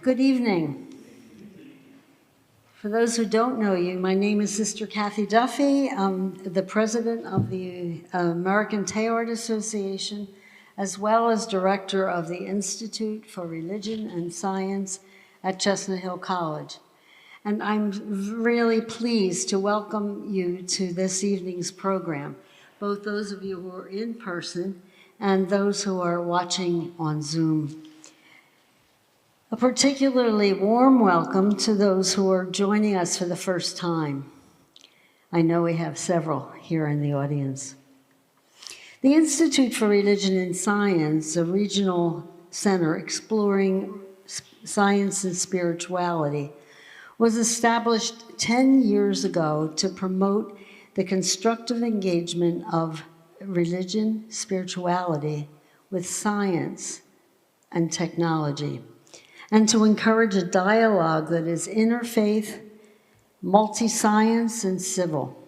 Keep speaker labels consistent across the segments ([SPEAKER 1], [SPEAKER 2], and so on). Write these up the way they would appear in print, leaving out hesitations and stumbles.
[SPEAKER 1] Good evening. For those who don't know you, my name is Sister Kathy Duffy. I'm the president of the American Teilhard Association, as well as director of the Institute for Religion and Science at Chestnut Hill College. And I'm really pleased to welcome you to this evening's program, both those of you who are in person and those who are watching on Zoom. A particularly warm welcome to those who are joining us for the first time. I know we have several here in the audience. The Institute for Religion and Science, a regional center exploring science and spirituality, was established 10 years ago to promote the constructive engagement of religion, spirituality with science and technology, and to encourage a dialogue that is interfaith, multi-science, and civil.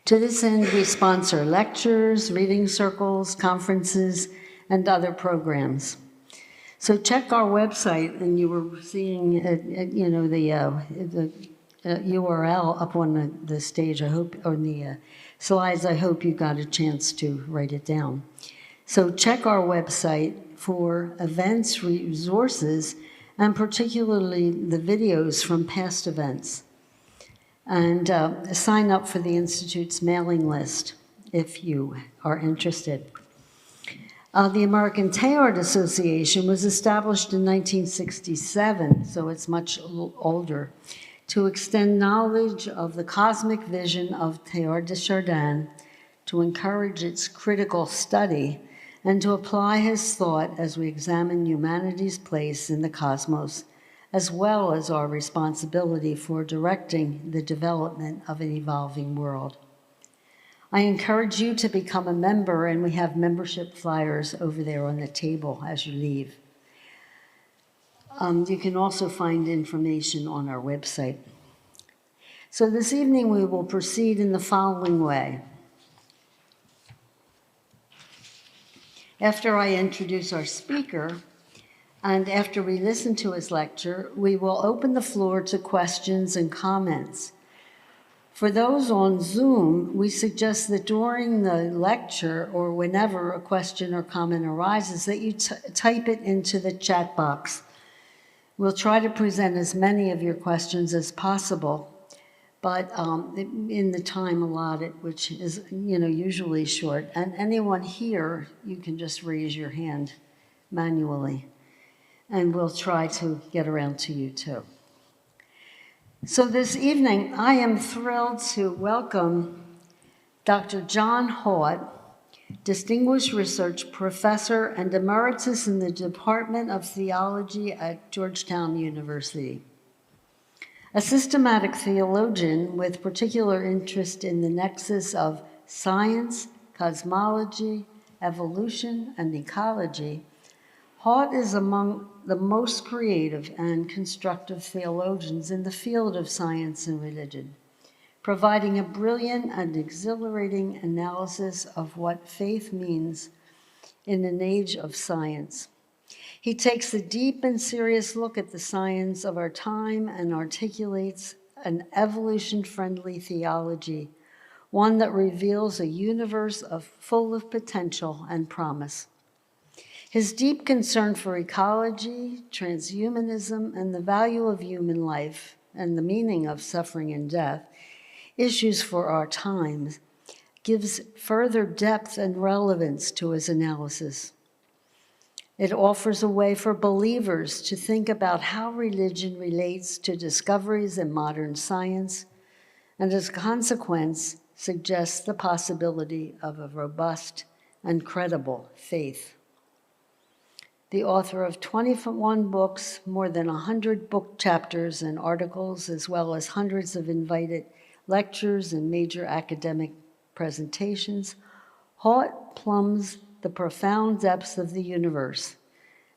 [SPEAKER 1] To this end, we sponsor lectures, reading circles, conferences, and other programs. So check our website, and you were seeing, the URL up on the stage. I hope, on the slides. I hope you got a chance to write it down. So check our website for events, resources, and particularly the videos from past events. And sign up for the Institute's mailing list if you are interested. The American Teilhard Association was established in 1967, so it's much older, to extend knowledge of the cosmic vision of Teilhard de Chardin, to encourage its critical study, and to apply his thought as we examine humanity's place in the cosmos, as well as our responsibility for directing the development of an evolving world. I encourage you to become a member, and we have membership flyers over there on the table as you leave. You can also find information on our website. So this evening we will proceed in the following way. After I introduce our speaker, and after we listen to his lecture, we will open the floor to questions and comments. For those on Zoom, we suggest that during the lecture or whenever a question or comment arises, that you type it into the chat box. We'll try to present as many of your questions as possible, but in the time allotted, which is usually short. And anyone here, you can just raise your hand manually, and we'll try to get around to you too. So this evening, I am thrilled to welcome Dr. John Haught, Distinguished Research Professor and Emeritus in the Department of Theology at Georgetown University. A systematic theologian with particular interest in the nexus of science, cosmology, evolution, and ecology, Haught is among the most creative and constructive theologians in the field of science and religion, providing a brilliant and exhilarating analysis of what faith means in an age of science. He takes a deep and serious look at the science of our time and articulates an evolution-friendly theology, one that reveals a universe full of potential and promise. His deep concern for ecology, transhumanism, and the value of human life, and the meaning of suffering and death, issues for our times, gives further depth and relevance to his analysis. It offers a way for believers to think about how religion relates to discoveries in modern science, and as a consequence, suggests the possibility of a robust and credible faith. The author of 21 books, more than 100 book chapters and articles, as well as hundreds of invited lectures and major academic presentations, Haught plumbs the profound depths of the universe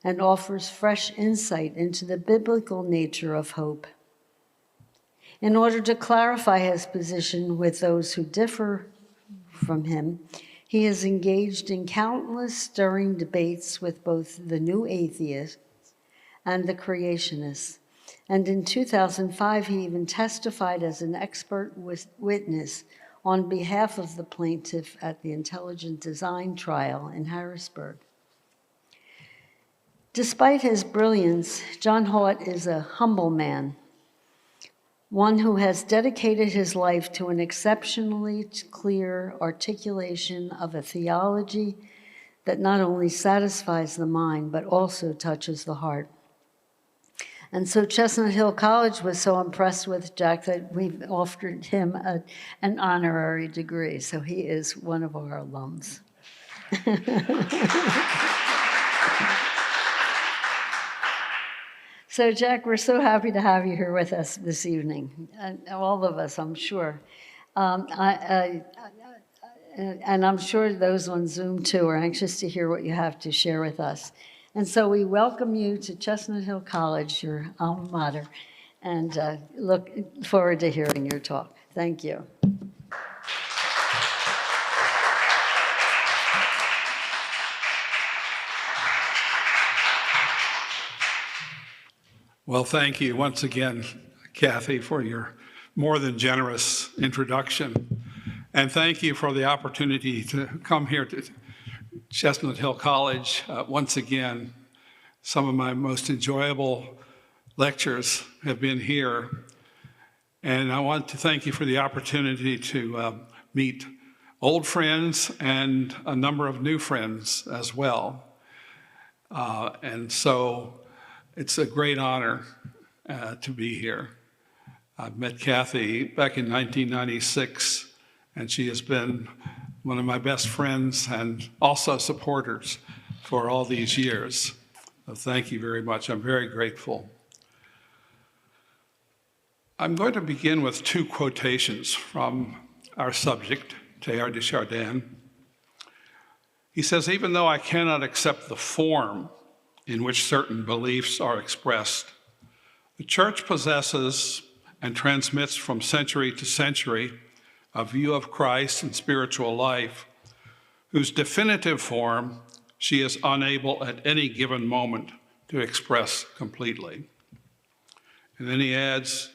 [SPEAKER 1] and offers fresh insight into the biblical nature of hope. In order to clarify his position with those who differ from him, he is engaged in countless stirring debates with both the new atheists and the creationists. And in 2005, he even testified as an expert witness on behalf of the plaintiff at the intelligent design trial in Harrisburg. Despite his brilliance, John Haught is a humble man, one who has dedicated his life to an exceptionally clear articulation of a theology that not only satisfies the mind, but also touches the heart. And so Chestnut Hill College was so impressed with Jack that we've offered him an honorary degree. So he is one of our alums. So Jack, we're so happy to have you here with us this evening, and all of us, I'm sure. And I'm sure those on Zoom too are anxious to hear what you have to share with us. And so we welcome you to Chestnut Hill College, your alma mater, and look forward to hearing your talk. Thank you.
[SPEAKER 2] Well, thank you once again, Kathy, for your more than generous introduction. And thank you for the opportunity to come here to Chestnut Hill College once again. Some of my most enjoyable lectures have been here. And I want to thank you for the opportunity to meet old friends and a number of new friends as well. And so it's a great honor to be here. I met Kathy back in 1996, and she has been one of my best friends and also supporters for all these years. So thank you very much. I'm very grateful. I'm going to begin with two quotations from our subject, Teilhard de Chardin. He says, "Even though I cannot accept the form in which certain beliefs are expressed, the Church possesses and transmits from century to century a view of Christ and spiritual life, whose definitive form she is unable at any given moment to express completely." And then he adds,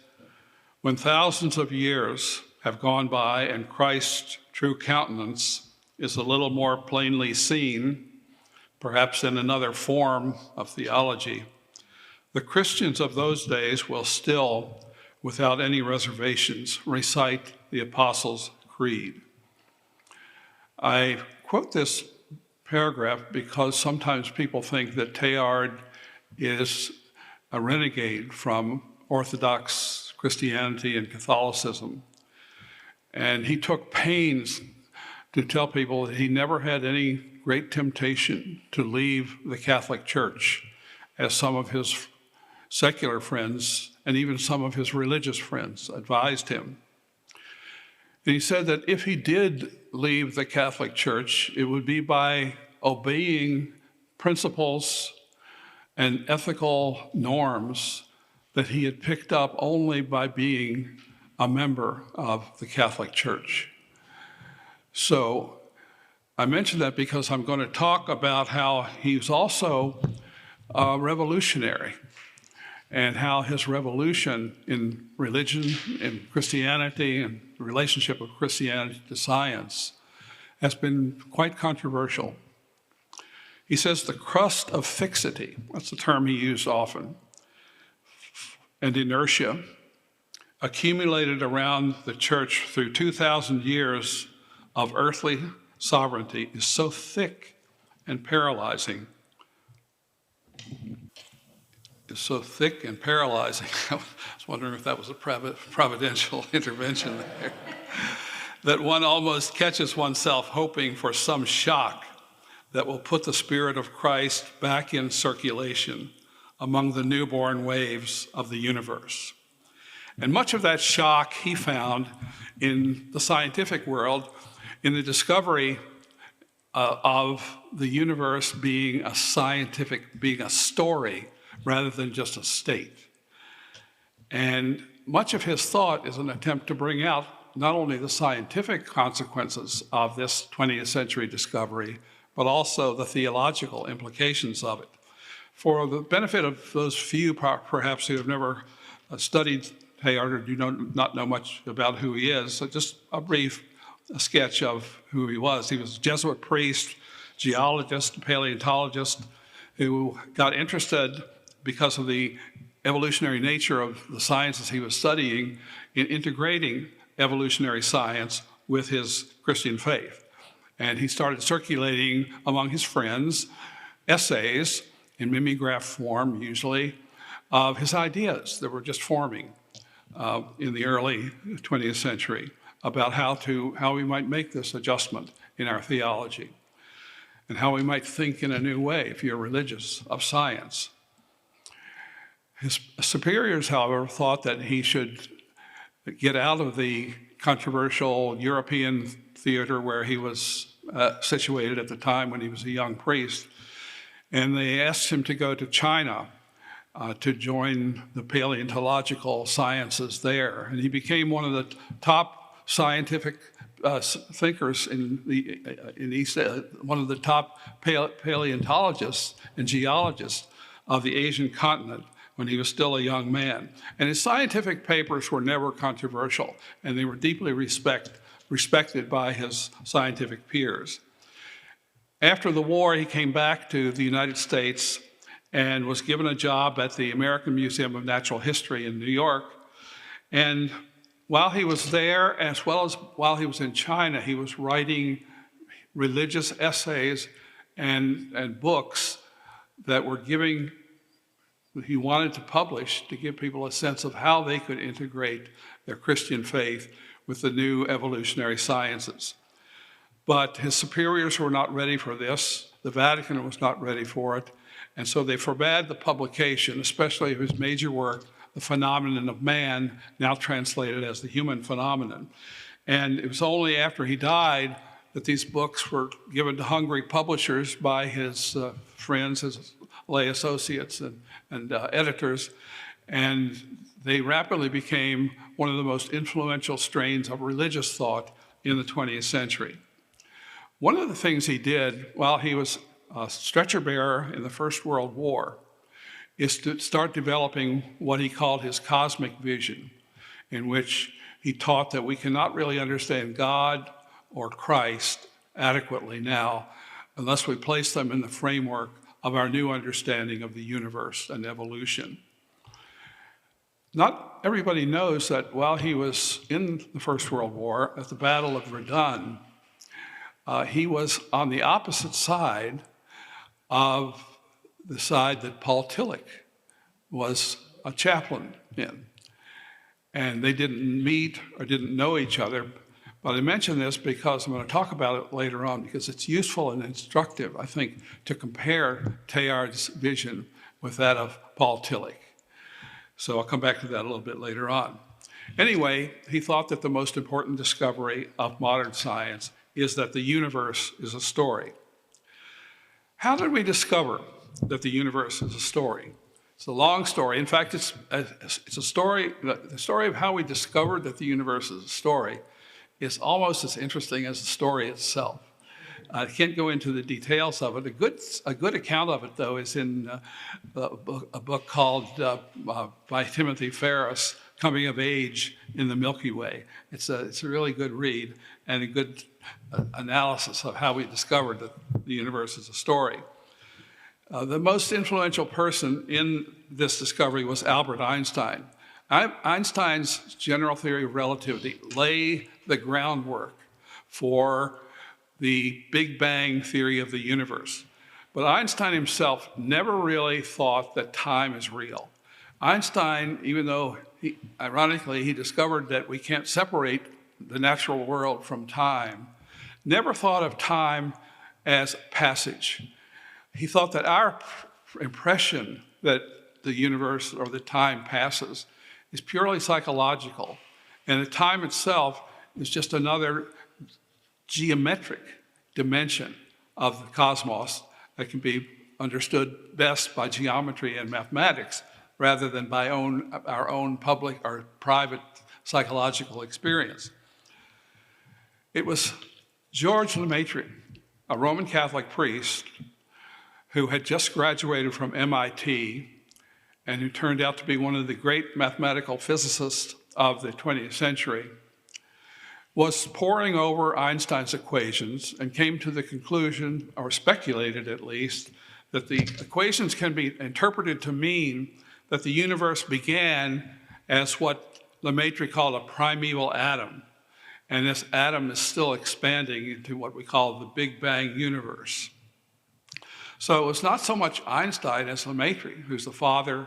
[SPEAKER 2] "When thousands of years have gone by and Christ's true countenance is a little more plainly seen, perhaps in another form of theology, the Christians of those days will still, without any reservations, recite the Apostles' Creed." I quote this paragraph because sometimes people think that Teilhard is a renegade from Orthodox Christianity and Catholicism. And he took pains to tell people that he never had any great temptation to leave the Catholic Church, as some of his secular friends and even some of his religious friends advised him. And he said that if he did leave the Catholic Church, it would be by obeying principles and ethical norms that he had picked up only by being a member of the Catholic Church. So I mention that because I'm going to talk about how he was also a revolutionary and how his revolution in religion, in Christianity, and the relationship of Christianity to science has been quite controversial. He says the crust of fixity, that's the term he used often, and inertia accumulated around the church through 2,000 years of earthly sovereignty is so thick and paralyzing. Is so thick and paralyzing. I was wondering if that was a providential intervention there. That one almost catches oneself hoping for some shock that will put the Spirit of Christ back in circulation among the newborn waves of the universe. And much of that shock he found in the scientific world, in the discovery of the universe being a scientific, being a story rather than just a state. And much of his thought is an attempt to bring out not only the scientific consequences of this 20th century discovery, but also the theological implications of it. For the benefit of those few perhaps who have never studied Teilhard or do not know much about who he is, so just a brief sketch of who he was. He was a Jesuit priest, geologist, paleontologist, who got interested because of the evolutionary nature of the sciences he was studying in integrating evolutionary science with his Christian faith. And he started circulating among his friends essays in mimeograph form, usually, of his ideas that were just forming in the early 20th century about how we might make this adjustment in our theology and how we might think in a new way, if you're religious, of science. His superiors, however, thought that he should get out of the controversial European theater where he was situated at the time when he was a young priest, and they asked him to go to China to join the paleontological sciences there. And he became one of the top scientific thinkers in East, one of the top paleontologists and geologists of the Asian continent when he was still a young man. And his scientific papers were never controversial, and they were deeply respected by his scientific peers. After the war, he came back to the United States and was given a job at the American Museum of Natural History in New York. And while he was there, as well as while he was in China, he was writing religious essays and books that were he wanted to publish to give people a sense of how they could integrate their Christian faith with the new evolutionary sciences. But his superiors were not ready for this. The Vatican was not ready for it. And so they forbade the publication, especially of his major work, The Phenomenon of Man, now translated as The Human Phenomenon. And it was only after he died that these books were given to hungry publishers by his friends, his lay associates and editors. And they rapidly became one of the most influential strains of religious thought in the 20th century. One of the things he did while he was a stretcher bearer in the First World War is to start developing what he called his cosmic vision, in which he taught that we cannot really understand God or Christ adequately now unless we place them in the framework of our new understanding of the universe and evolution. Not everybody knows that while he was in the First World War at the Battle of Verdun, he was on the opposite side of the side that Paul Tillich was a chaplain in. And they didn't meet or didn't know each other. But I mention this because I'm going to talk about it later on, because it's useful and instructive, I think, to compare Teilhard's vision with that of Paul Tillich. So I'll come back to that a little bit later on. Anyway, he thought that the most important discovery of modern science is that the universe is a story. How did we discover that the universe is a story? It's a long story. In fact, it's a story, the story of how we discovered that the universe is a story is almost as interesting as the story itself. I can't go into the details of it. A good account of it, though, is in a book called, by Timothy Ferris, Coming of Age in the Milky Way. It's a really good read and a good analysis of how we discovered that the universe is a story. The most influential person in this discovery was Albert Einstein. Einstein's general theory of relativity lay the groundwork for the Big Bang theory of the universe. But Einstein himself never really thought that time is real. Einstein, even though ironically he discovered that we can't separate the natural world from time, never thought of time as passage. He thought that our impression that the universe or that time passes is purely psychological, and that time itself is just another geometric dimension of the cosmos that can be understood best by geometry and mathematics rather than by our own public or private psychological experience. It was George Lemaitre, a Roman Catholic priest, who had just graduated from MIT and who turned out to be one of the great mathematical physicists of the 20th century, was poring over Einstein's equations and came to the conclusion, or speculated at least, that the equations can be interpreted to mean that the universe began as what Lemaitre called a primeval atom. And this atom is still expanding into what we call the Big Bang universe. So it was not so much Einstein as Lemaitre, who's the father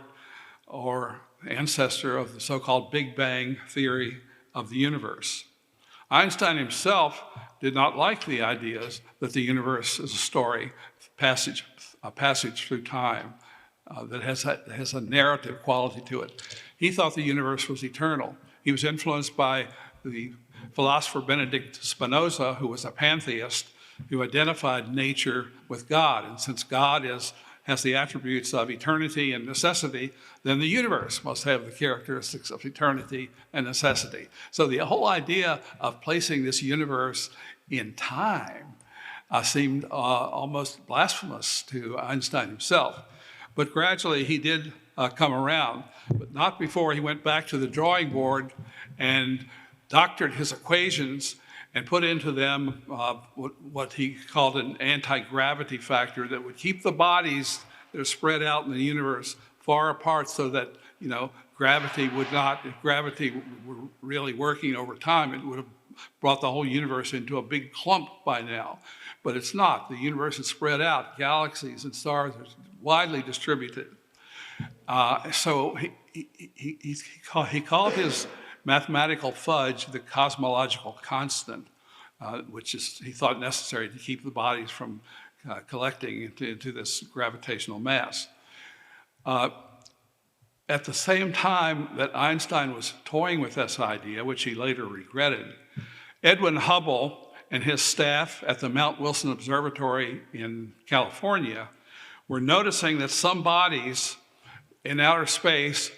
[SPEAKER 2] or ancestor of the so-called Big Bang theory of the universe. Einstein himself did not like the ideas that the universe is a story, a passage through time that has a narrative quality to it. He thought the universe was eternal. He was influenced by the philosopher Benedict Spinoza, who was a pantheist, who identified nature with God. And since God has the attributes of eternity and necessity, then the universe must have the characteristics of eternity and necessity. So the whole idea of placing this universe in time seemed almost blasphemous to Einstein himself. But gradually he did come around, but not before he went back to the drawing board and doctored his equations and put into them what he called an anti-gravity factor that would keep the bodies that are spread out in the universe far apart so that, gravity would not, if gravity were really working over time, it would have brought the whole universe into a big clump by now. But it's not. The universe is spread out. Galaxies and stars are widely distributed. So he called his mathematical fudge the cosmological constant, which he thought necessary to keep the bodies from collecting into this gravitational mass. At the same time that Einstein was toying with this idea, which he later regretted, Edwin Hubble and his staff at the Mount Wilson Observatory in California were noticing that some bodies in outer space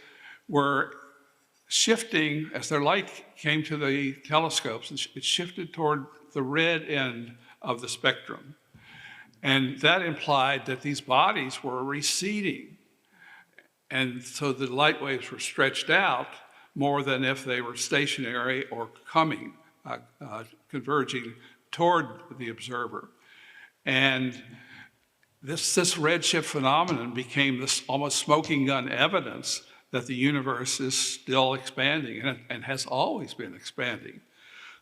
[SPEAKER 2] were shifting as their light came to the telescopes. It shifted toward the red end of the spectrum. And that implied that these bodies were receding. And so the light waves were stretched out more than if they were stationary or coming, converging toward the observer. And this redshift phenomenon became this almost smoking gun evidence that the universe is still expanding and has always been expanding.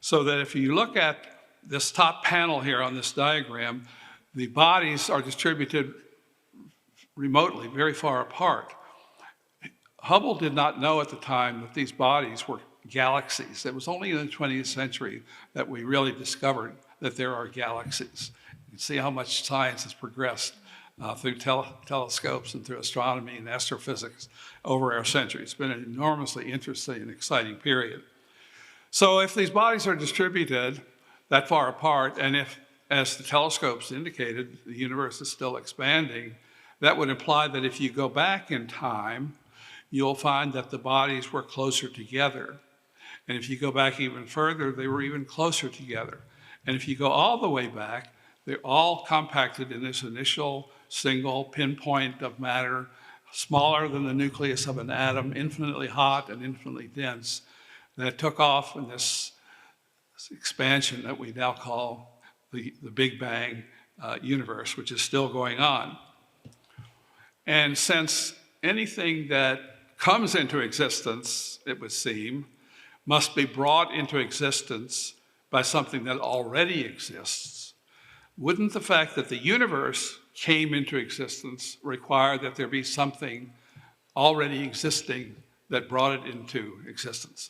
[SPEAKER 2] So that if you look at this top panel here on this diagram, the bodies are distributed remotely, very far apart. Hubble did not know at the time that these bodies were galaxies. It was only in the 20th century that we really discovered that there are galaxies. You can see how much science has progressed through telescopes and through astronomy and astrophysics over our century. It's been an enormously interesting and exciting period. So if these bodies are distributed that far apart, and if, as the telescopes indicated, the universe is still expanding, that would imply that if you go back in time, you'll find that the bodies were closer together. And if you go back even further, they were even closer together. And if you go all the way back, they're all compacted in this initial single pinpoint of matter, smaller than the nucleus of an atom, infinitely hot and infinitely dense, that took off in this expansion that we now call the Big Bang universe, which is still going on. And since anything that comes into existence, it would seem, must be brought into existence by something that already exists, wouldn't the fact that the universe came into existence require that there be something already existing that brought it into existence?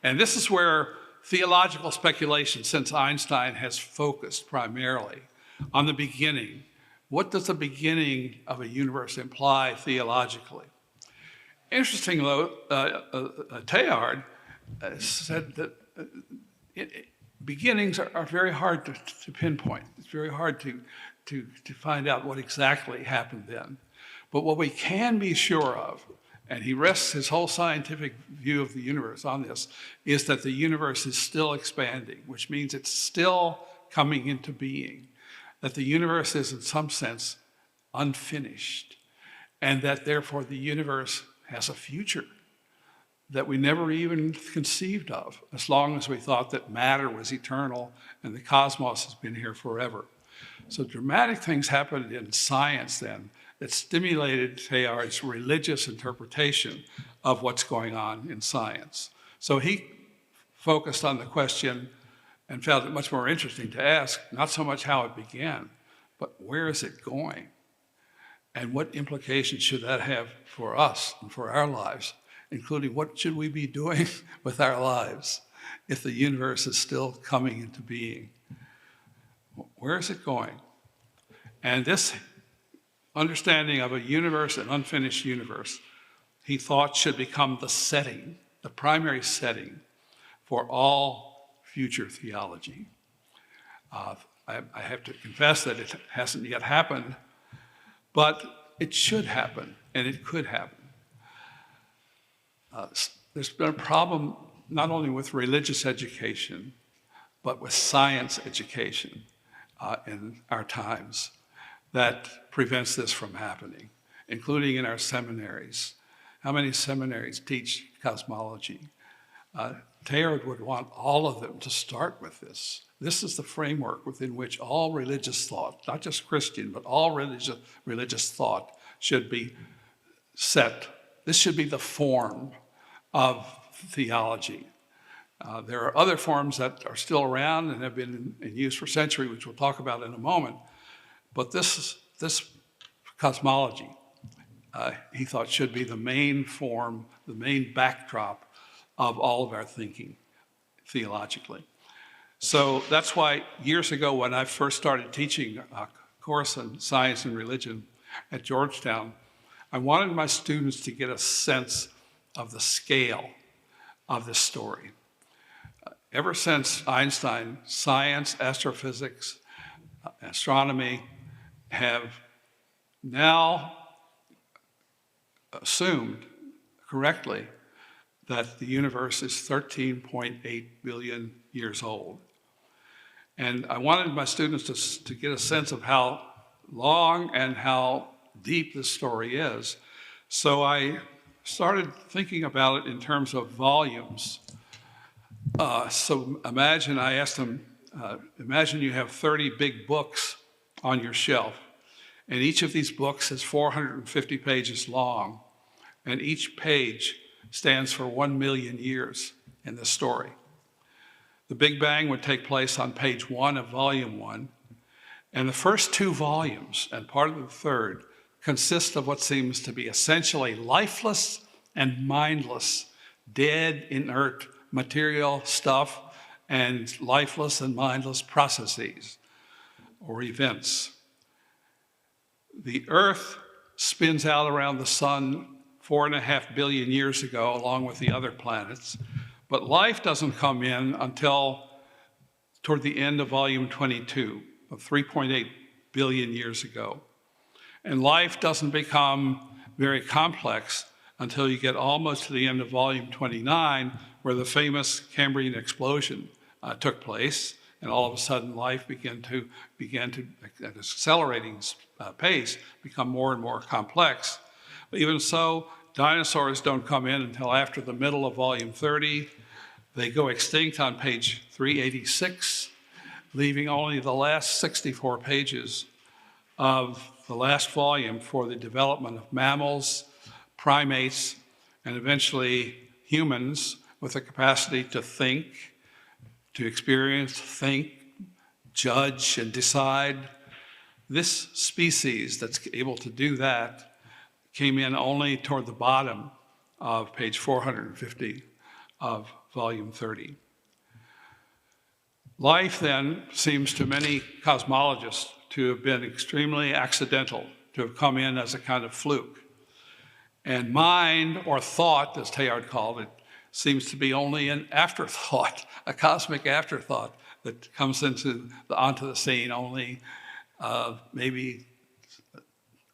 [SPEAKER 2] And this is where theological speculation, since Einstein, has focused primarily on the beginning. What does the beginning of a universe imply theologically? Interestingly, Teilhard said that beginnings are very hard to pinpoint. It's very hard to find out what exactly happened then. But what we can be sure of, and he rests his whole scientific view of the universe on this, is that the universe is still expanding, which means it's still coming into being. That the universe is, in some sense, unfinished, and that therefore the universe has a future that we never even conceived of, as long as we thought that matter was eternal and the cosmos has been here forever. So dramatic things happened in science then that stimulated Teilhard's religious interpretation of what's going on in science. So he focused on the question and found it much more interesting to ask, not so much how it began, but where is it going? And what implications should that have for us and for our lives, including what should we be doing with our lives if the universe is still coming into being? Where is it going? And this understanding of a universe, an unfinished universe, he thought should become the setting, the primary setting for all future theology. I have to confess that it hasn't yet happened, but it should happen, and it could happen. There's been a problem not only with religious education, but with science education in our times that prevents this from happening, including in our seminaries. How many seminaries teach cosmology? Teilhard would want all of them to start with this. This is the framework within which all religious thought, not just Christian, but all religious thought should be set. This should be the form of theology. There are other forms that are still around and have been in use for centuries, which we'll talk about in a moment. But this cosmology, he thought, should be the main form, the main backdrop of all of our thinking theologically. So that's why years ago when I first started teaching a course on science and religion at Georgetown, I wanted my students to get a sense of the scale of this story. Ever since Einstein, science, astrophysics, astronomy have now assumed correctly that the universe is 13.8 billion years old. And I wanted my students to get a sense of how long and how deep this story is. So I started thinking about it in terms of volumes. So imagine, I asked them, imagine you have 30 big books on your shelf, and each of these books is 450 pages long, and each page stands for 1 million years in the story. The Big Bang would take place on page 1 of volume 1, and the first 2 volumes, and part of the third, consist of what seems to be essentially lifeless and mindless, dead, inert material stuff and lifeless and mindless processes or events. The Earth spins out around the sun 4.5 billion years ago, along with the other planets, but life doesn't come in until toward the end of volume 22, of 3.8 billion years ago. And life doesn't become very complex until you get almost to the end of volume 29, where the famous Cambrian explosion took place, and all of a sudden life began to at an accelerating pace, become more and more complex. But even so, dinosaurs don't come in until after the middle of volume 30. They go extinct on page 386, leaving only the last 64 pages of the last volume for the development of mammals, primates, and eventually humans with the capacity to think, to experience, think, judge, and decide. This species that's able to do that came in only toward the bottom of page 450 of volume 30. Life then seems to many cosmologists to have been extremely accidental, to have come in as a kind of fluke. And mind, or thought, as Teilhard called it, seems to be only an afterthought, a cosmic afterthought that comes onto the scene only maybe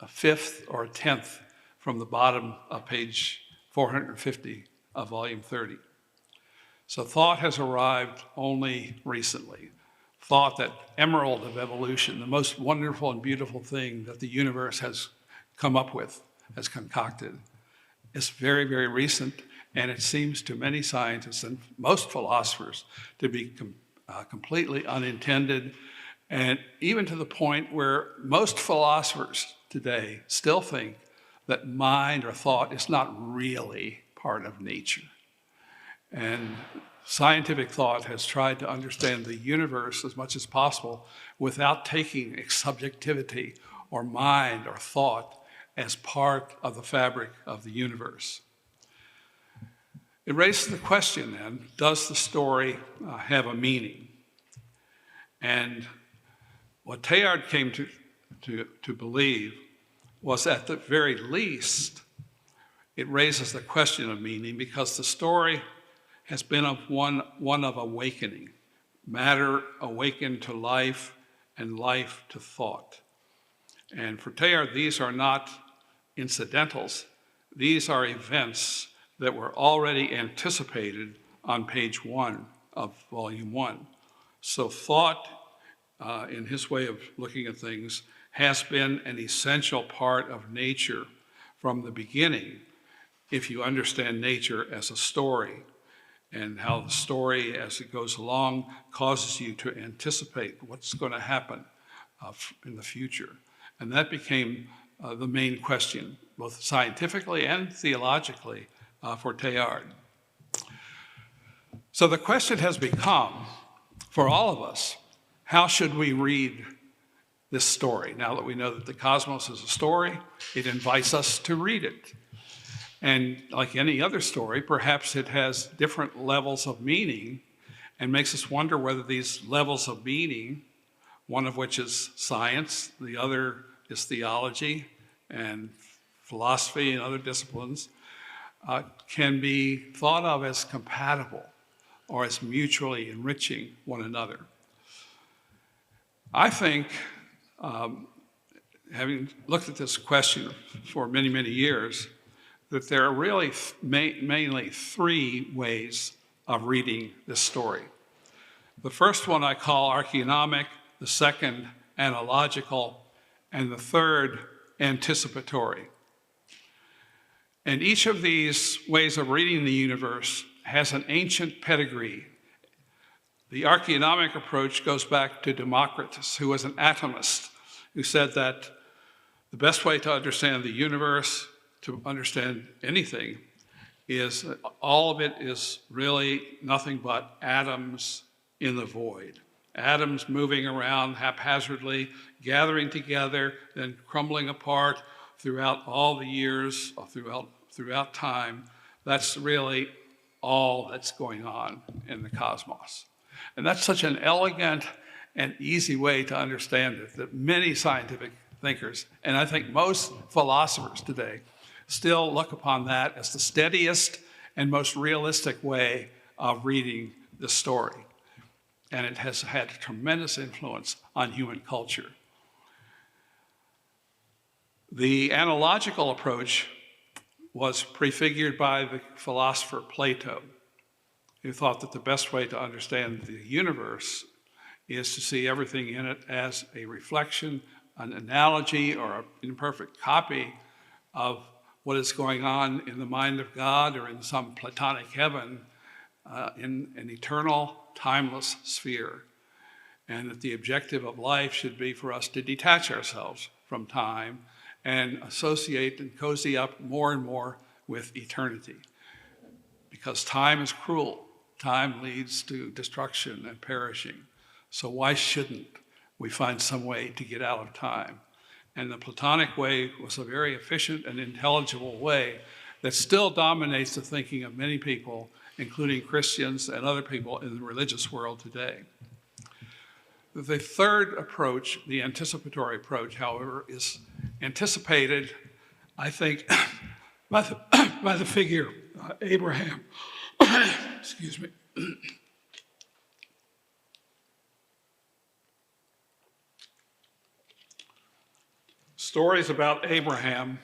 [SPEAKER 2] a fifth or a tenth from the bottom of page 450 of volume 30. So thought has arrived only recently. thought that emerald of evolution, the most wonderful and beautiful thing that the universe has come up with, has concocted, is very, very recent, and it seems to many scientists and most philosophers to be completely unintended, and even to the point where most philosophers today still think that mind or thought is not really part of nature. And scientific thought has tried to understand the universe as much as possible without taking subjectivity or mind or thought as part of the fabric of the universe. It raises the question then, does the story have a meaning? And what Teilhard came to believe was, at the very least, it raises the question of meaning because the story has been one of awakening, matter awakened to life and life to thought. And for Teilhard, these are not incidentals. These are events that were already anticipated on page 1 of volume 1. So thought, in his way of looking at things, has been an essential part of nature from the beginning, if you understand nature as a story, and how the story, as it goes along, causes you to anticipate what's going to happen in the future. And that became the main question, both scientifically and theologically, for Teilhard. So the question has become, for all of us, how should we read this story? Now that we know that the cosmos is a story, it invites us to read it. And like any other story, perhaps it has different levels of meaning and makes us wonder whether these levels of meaning, one of which is science, the other is theology and philosophy and other disciplines, can be thought of as compatible or as mutually enriching one another. I think, having looked at this question for many, many years, that there are really mainly 3 ways of reading this story. The first one I call archaeonomic, the second analogical, and the third anticipatory. And each of these ways of reading the universe has an ancient pedigree. The archaeonomic approach goes back to Democritus, who was an atomist, who said that the best way to understand the universe, to understand anything, is that all of it is really nothing but atoms in the void. Atoms moving around haphazardly, gathering together, then crumbling apart throughout all the years, throughout time. That's really all that's going on in the cosmos. And that's such an elegant and easy way to understand it that many scientific thinkers, and I think most philosophers today, still look upon that as the steadiest and most realistic way of reading the story. And it has had a tremendous influence on human culture. The analogical approach was prefigured by the philosopher Plato, who thought that the best way to understand the universe is to see everything in it as a reflection, an analogy, or an imperfect copy of what is going on in the mind of God or in some Platonic heaven in an eternal, timeless sphere. And that the objective of life should be for us to detach ourselves from time and associate and cozy up more and more with eternity. Because time is cruel. Time leads to destruction and perishing. So why shouldn't we find some way to get out of time? And the Platonic way was a very efficient and intelligible way that still dominates the thinking of many people, including Christians and other people in the religious world today. The third approach, the anticipatory approach, however, is anticipated, I think, by the figure Abraham. Excuse me. Stories about Abraham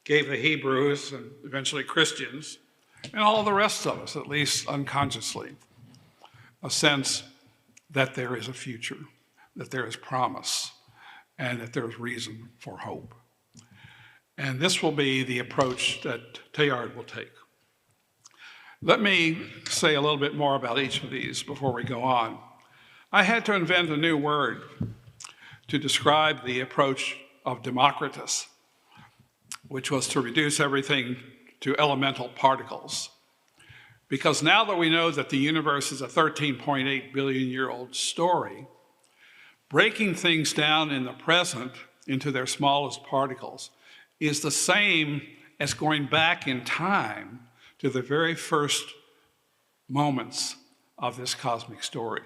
[SPEAKER 2] gave the Hebrews and eventually Christians, and all the rest of us, at least unconsciously, a sense that there is a future, that there is promise, and that there is reason for hope. And this will be the approach that Teilhard will take. Let me say a little bit more about each of these before we go on. I had to invent a new word to describe the approach of Democritus, which was to reduce everything to elemental particles. Because now that we know that the universe is a 13.8 billion year old story, breaking things down in the present into their smallest particles is the same as going back in time to the very first moments of this cosmic story.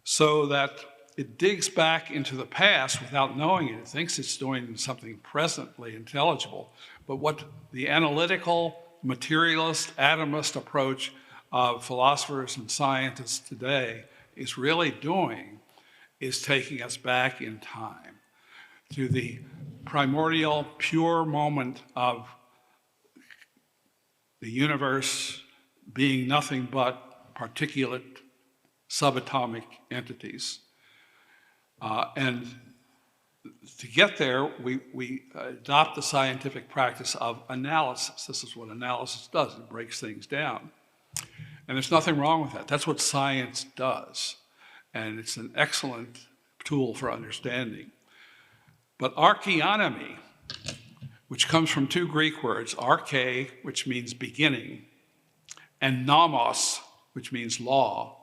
[SPEAKER 2] So that it digs back into the past without knowing it. It thinks it's doing something presently intelligible. But what the analytical, materialist, atomist approach of philosophers and scientists today is really doing is taking us back in time to the primordial, pure moment of the universe being nothing but particulate subatomic entities. And to get there, we adopt the scientific practice of analysis. This is what analysis does. It breaks things down. And there's nothing wrong with that. That's what science does. And it's an excellent tool for understanding. But archaeonomy, which comes from two Greek words, arche, which means beginning, and nomos, which means law,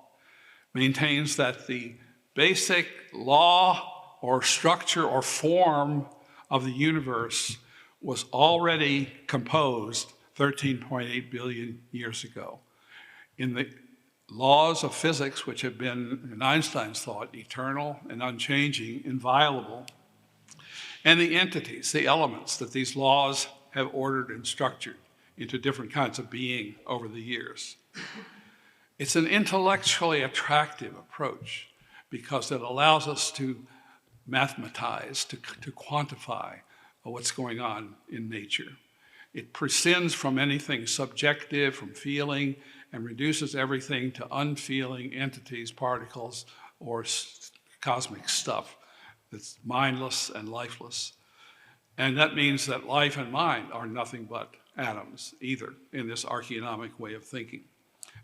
[SPEAKER 2] maintains that the basic law or structure or form of the universe was already composed 13.8 billion years ago. In the laws of physics, which have been, in Einstein's thought, eternal and unchanging, inviolable, and the entities, the elements that these laws have ordered and structured into different kinds of being over the years. It's an intellectually attractive approach because it allows us to mathematize, to quantify what's going on in nature. It prescinds from anything subjective, from feeling, and reduces everything to unfeeling entities, particles, or cosmic stuff that's mindless and lifeless. And that means that life and mind are nothing but atoms, either, in this archaeonomic way of thinking.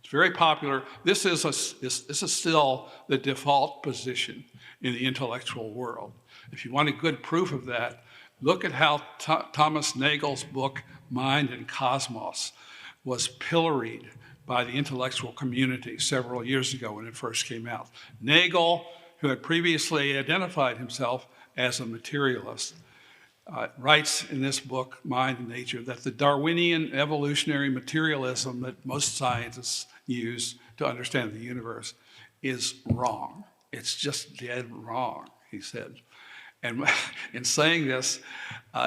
[SPEAKER 2] It's very popular. This is still the default position in the intellectual world. If you want a good proof of that, look at how Thomas Nagel's book, Mind and Cosmos, was pilloried by the intellectual community several years ago when it first came out. Nagel, who had previously identified himself as a materialist, writes in this book, Mind and Nature, that the Darwinian evolutionary materialism that most scientists use to understand the universe is wrong. It's just dead wrong, he said. And in saying this,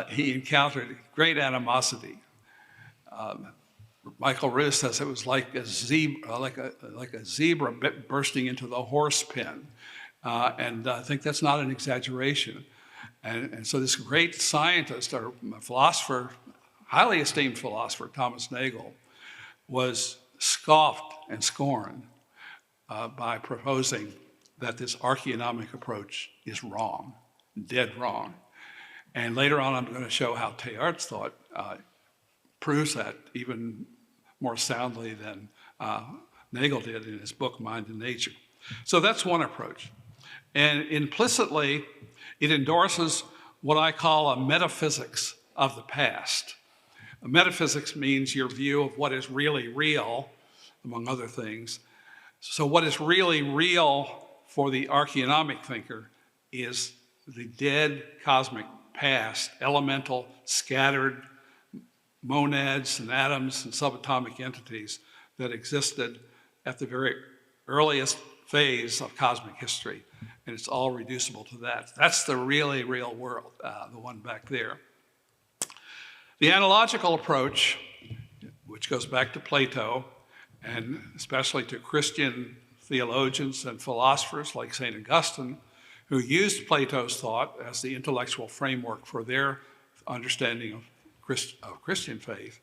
[SPEAKER 2] he encountered great animosity. Michael Riss says it was like a zebra bursting into the horse pen. And I think that's not an exaggeration. And so this great scientist or philosopher, highly esteemed philosopher, Thomas Nagel, was scoffed and scorned by proposing that this archaeonomic approach is wrong, dead wrong. And later on, I'm going to show how Teilhard's thought proves that even more soundly than Nagel did in his book, Mind and Nature. So that's one approach. And implicitly, it endorses what I call a metaphysics of the past. A metaphysics means your view of what is really real, among other things. So what is really real for the archaeonomic thinker is the dead cosmic past, elemental, scattered monads and atoms and subatomic entities that existed at the very earliest phase of cosmic history. And it's all reducible to that. That's the really real world, the one back there. The analogical approach, which goes back to Plato, and especially to Christian theologians and philosophers like St. Augustine, who used Plato's thought as the intellectual framework for their understanding of Christian faith,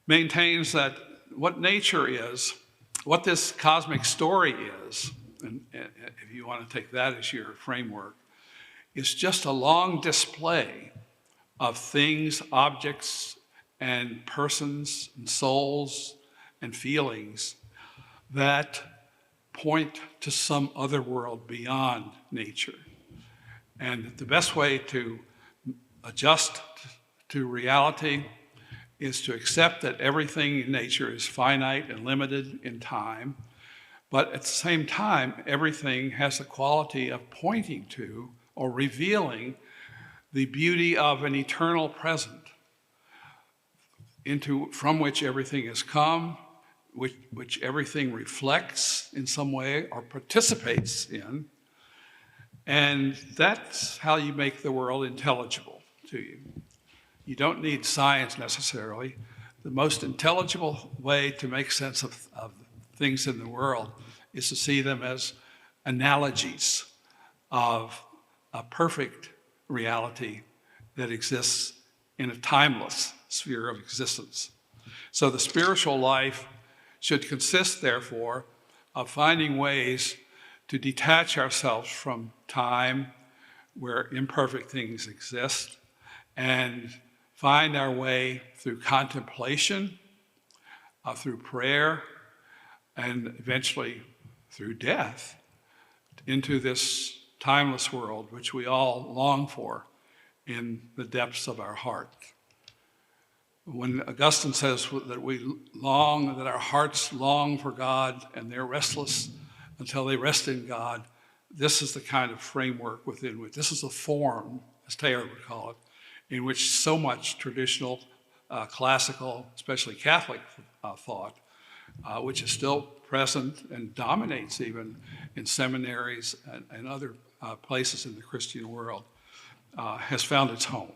[SPEAKER 2] maintains that what nature is, what this cosmic story is and if you want to take that as your framework, is just a long display of things, objects, and persons, and souls, and feelings that point to some other world beyond nature. And the best way to adjust to reality is to accept that everything in nature is finite and limited in time, but at the same time, everything has the quality of pointing to or revealing the beauty of an eternal present from which everything has come, which everything reflects in some way or participates in. And that's how you make the world intelligible to you. You don't need science necessarily. The most intelligible way to make sense of things in the world is to see them as analogies of a perfect reality that exists in a timeless sphere of existence. So the spiritual life should consist, therefore, of finding ways to detach ourselves from time where imperfect things exist and find our way through contemplation, through prayer, and eventually through death into this timeless world which we all long for in the depths of our heart. When Augustine says that our hearts long for God and they're restless until they rest in God, this is the kind of framework within which, this is the form, as Teilhard would call it, in which so much traditional, classical, especially Catholic thought, which is still present and dominates even in seminaries and other places in the Christian world, has found its home.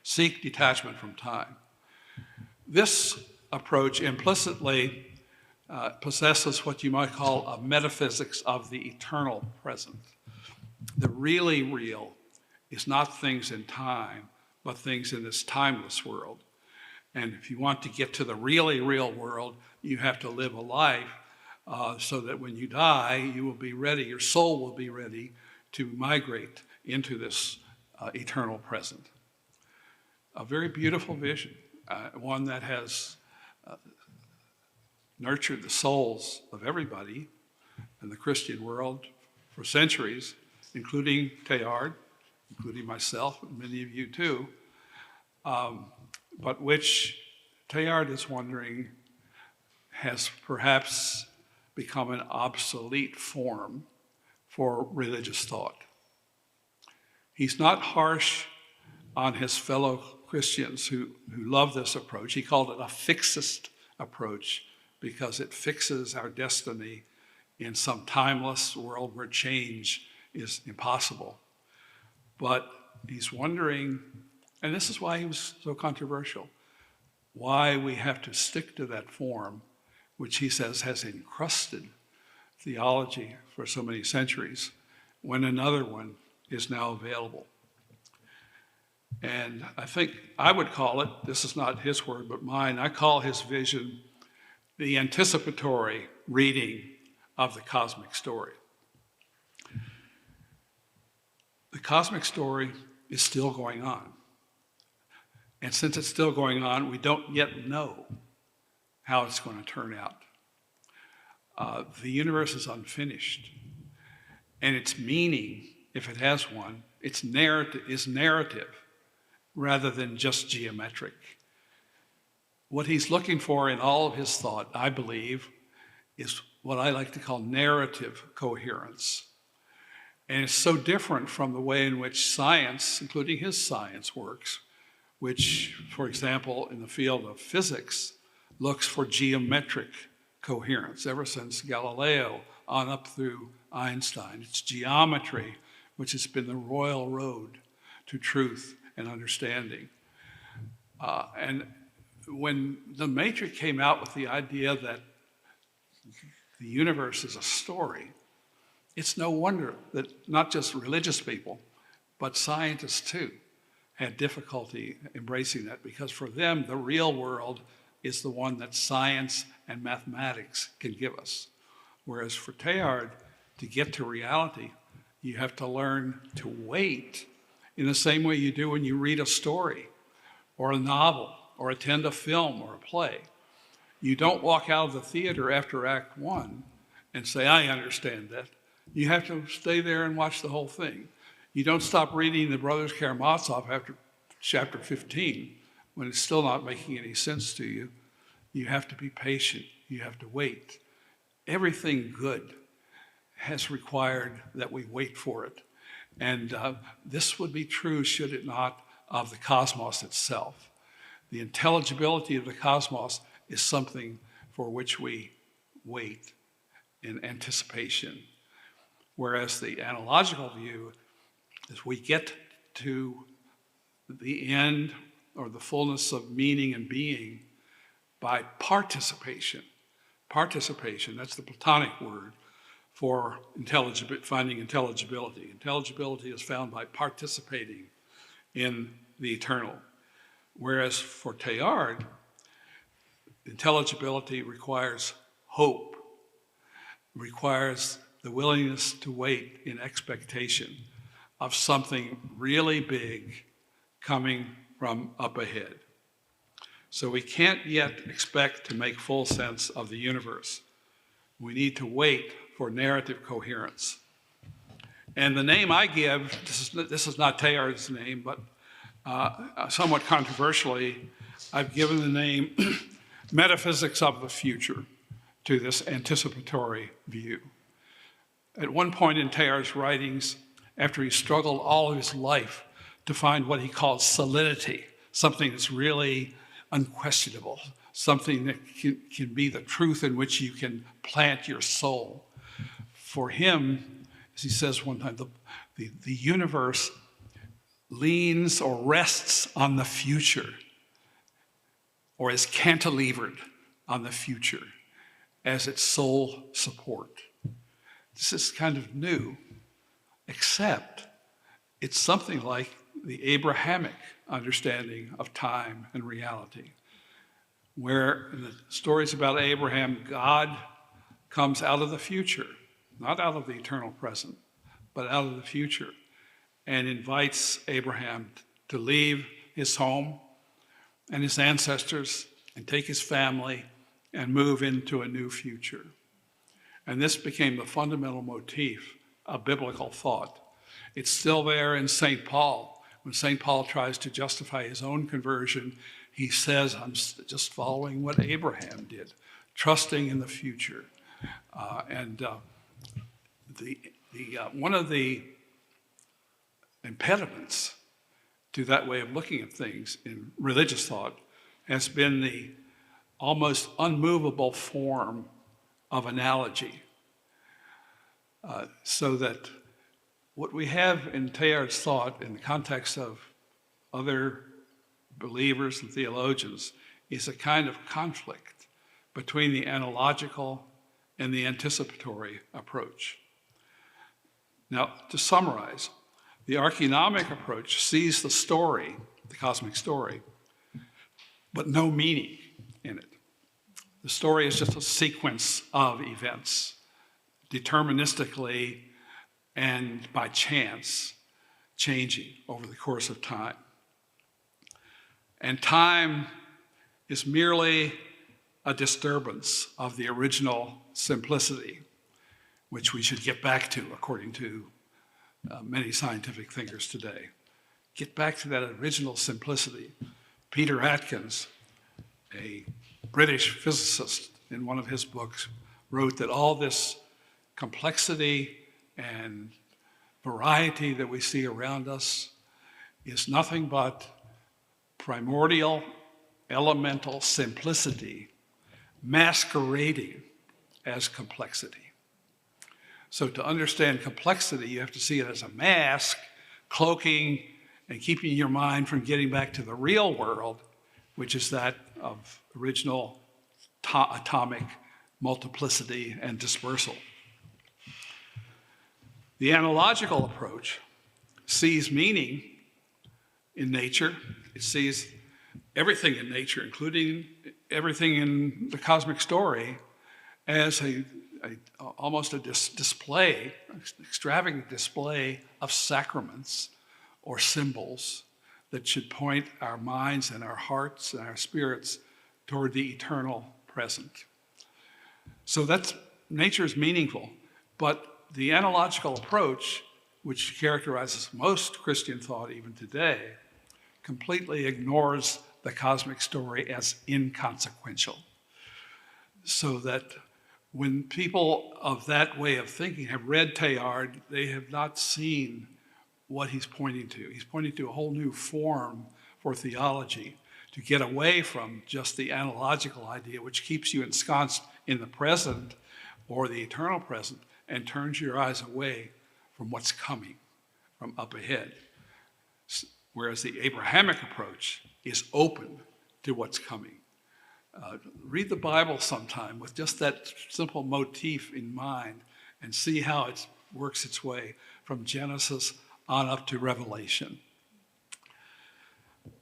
[SPEAKER 2] Seek detachment from time. This approach implicitly possesses what you might call a metaphysics of the eternal present. The really real is not things in time, but things in this timeless world. And if you want to get to the really real world, you have to live a life so that when you die, you will be ready, your soul will be ready to migrate into this eternal present. A very beautiful vision, one that has nurtured the souls of everybody in the Christian world for centuries, including Teilhard, including myself, and many of you too, but which Teilhard is wondering has perhaps become an obsolete form for religious thought. He's not harsh on his fellow Christians who love this approach. He called it a fixist approach because it fixes our destiny in some timeless world where change is impossible. But he's wondering, and this is why he was so controversial, why we have to stick to that form, which he says has encrusted theology for so many centuries, when another one is now available. And I think I would call it, this is not his word but mine, I call his vision the anticipatory reading of the cosmic story. The cosmic story is still going on. And since it's still going on, we don't yet know how it's going to turn out. The universe is unfinished. And its meaning, if it has one, is narrative rather than just geometric. What he's looking for in all of his thought, I believe, is what I like to call narrative coherence. And it's so different from the way in which science, including his science, works, which, for example, in the field of physics, looks for geometric coherence ever since Galileo on up through Einstein. It's geometry which has been the royal road to truth and understanding. And when the Matrix came out with the idea that the universe is a story, it's no wonder that not just religious people, but scientists too, had difficulty embracing that, because for them, the real world is the one that science and mathematics can give us. Whereas for Teilhard, to get to reality, you have to learn to wait in the same way you do when you read a story or a novel or attend a film or a play. You don't walk out of the theater after Act One and say, I understand that. You have to stay there and watch the whole thing. You don't stop reading the Brothers Karamazov after chapter 15 when it's still not making any sense to you. You have to be patient. You have to wait. Everything good has required that we wait for it. And this would be true, should it not, of the cosmos itself. The intelligibility of the cosmos is something for which we wait in anticipation. Whereas the analogical view is we get to the end or the fullness of meaning and being by participation. Participation, that's the Platonic word for finding intelligibility. Intelligibility is found by participating in the eternal. Whereas for Teilhard, intelligibility requires hope, requires the willingness to wait in expectation of something really big coming from up ahead. So we can't yet expect to make full sense of the universe. We need to wait for narrative coherence. And the name I give, this is not Teilhard's name, but somewhat controversially, I've given the name Metaphysics of the Future to this anticipatory view. At one point in Teilhard's writings, after he struggled all of his life to find what he called solidity, something that's really unquestionable, something that can be the truth in which you can plant your soul. For him, as he says one time, the universe leans or rests on the future, or is cantilevered on the future as its sole support. This is kind of new, except it's something like the Abrahamic understanding of time and reality, where in the stories about Abraham, God comes out of the future, not out of the eternal present, but out of the future, and invites Abraham to leave his home and his ancestors and take his family and move into a new future. And this became the fundamental motif of biblical thought. It's still there in St. Paul. When St. Paul tries to justify his own conversion, he says, I'm just following what Abraham did, trusting in the future. One of the impediments to that way of looking at things in religious thought has been the almost unmovable form of analogy. So that what we have in Teilhard's thought in the context of other believers and theologians is a kind of conflict between the analogical and the anticipatory approach. Now, to summarize, the archaeonomic approach sees the story, the cosmic story, but no meaning in it. The story is just a sequence of events, deterministically and by chance, changing over the course of time. And time is merely a disturbance of the original simplicity, which we should get back to, according to many scientific thinkers today. Get back to that original simplicity. Peter Atkins, a British physicist, in one of his books, wrote that all this complexity and variety that we see around us is nothing but primordial, elemental simplicity masquerading as complexity. So to understand complexity, you have to see it as a mask, cloaking and keeping your mind from getting back to the real world, which is that of original atomic multiplicity and dispersal. The analogical approach sees meaning in nature. It sees everything in nature, including everything in the cosmic story, as a almost a display, extravagant display of sacraments or symbols that should point our minds and our hearts and our spirits toward the eternal present. So nature is meaningful, but the analogical approach, which characterizes most Christian thought even today, completely ignores the cosmic story as inconsequential. So that when people of that way of thinking have read Teilhard, they have not seen what he's pointing to. He's pointing to a whole new form for theology to get away from just the analogical idea, which keeps you ensconced in the present or the eternal present and turns your eyes away from what's coming from up ahead. Whereas the Abrahamic approach is open to what's coming. Read the Bible sometime with just that simple motif in mind and see how it works its way from Genesis on up to Revelation.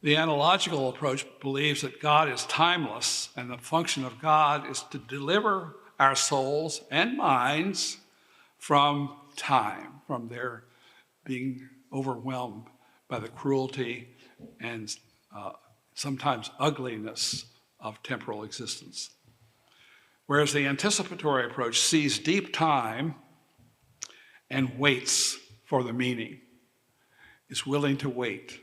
[SPEAKER 2] The analogical approach believes that God is timeless, and the function of God is to deliver our souls and minds from time, from their being overwhelmed by the cruelty and sometimes ugliness of temporal existence. Whereas the anticipatory approach sees deep time and waits for the meaning, is willing to wait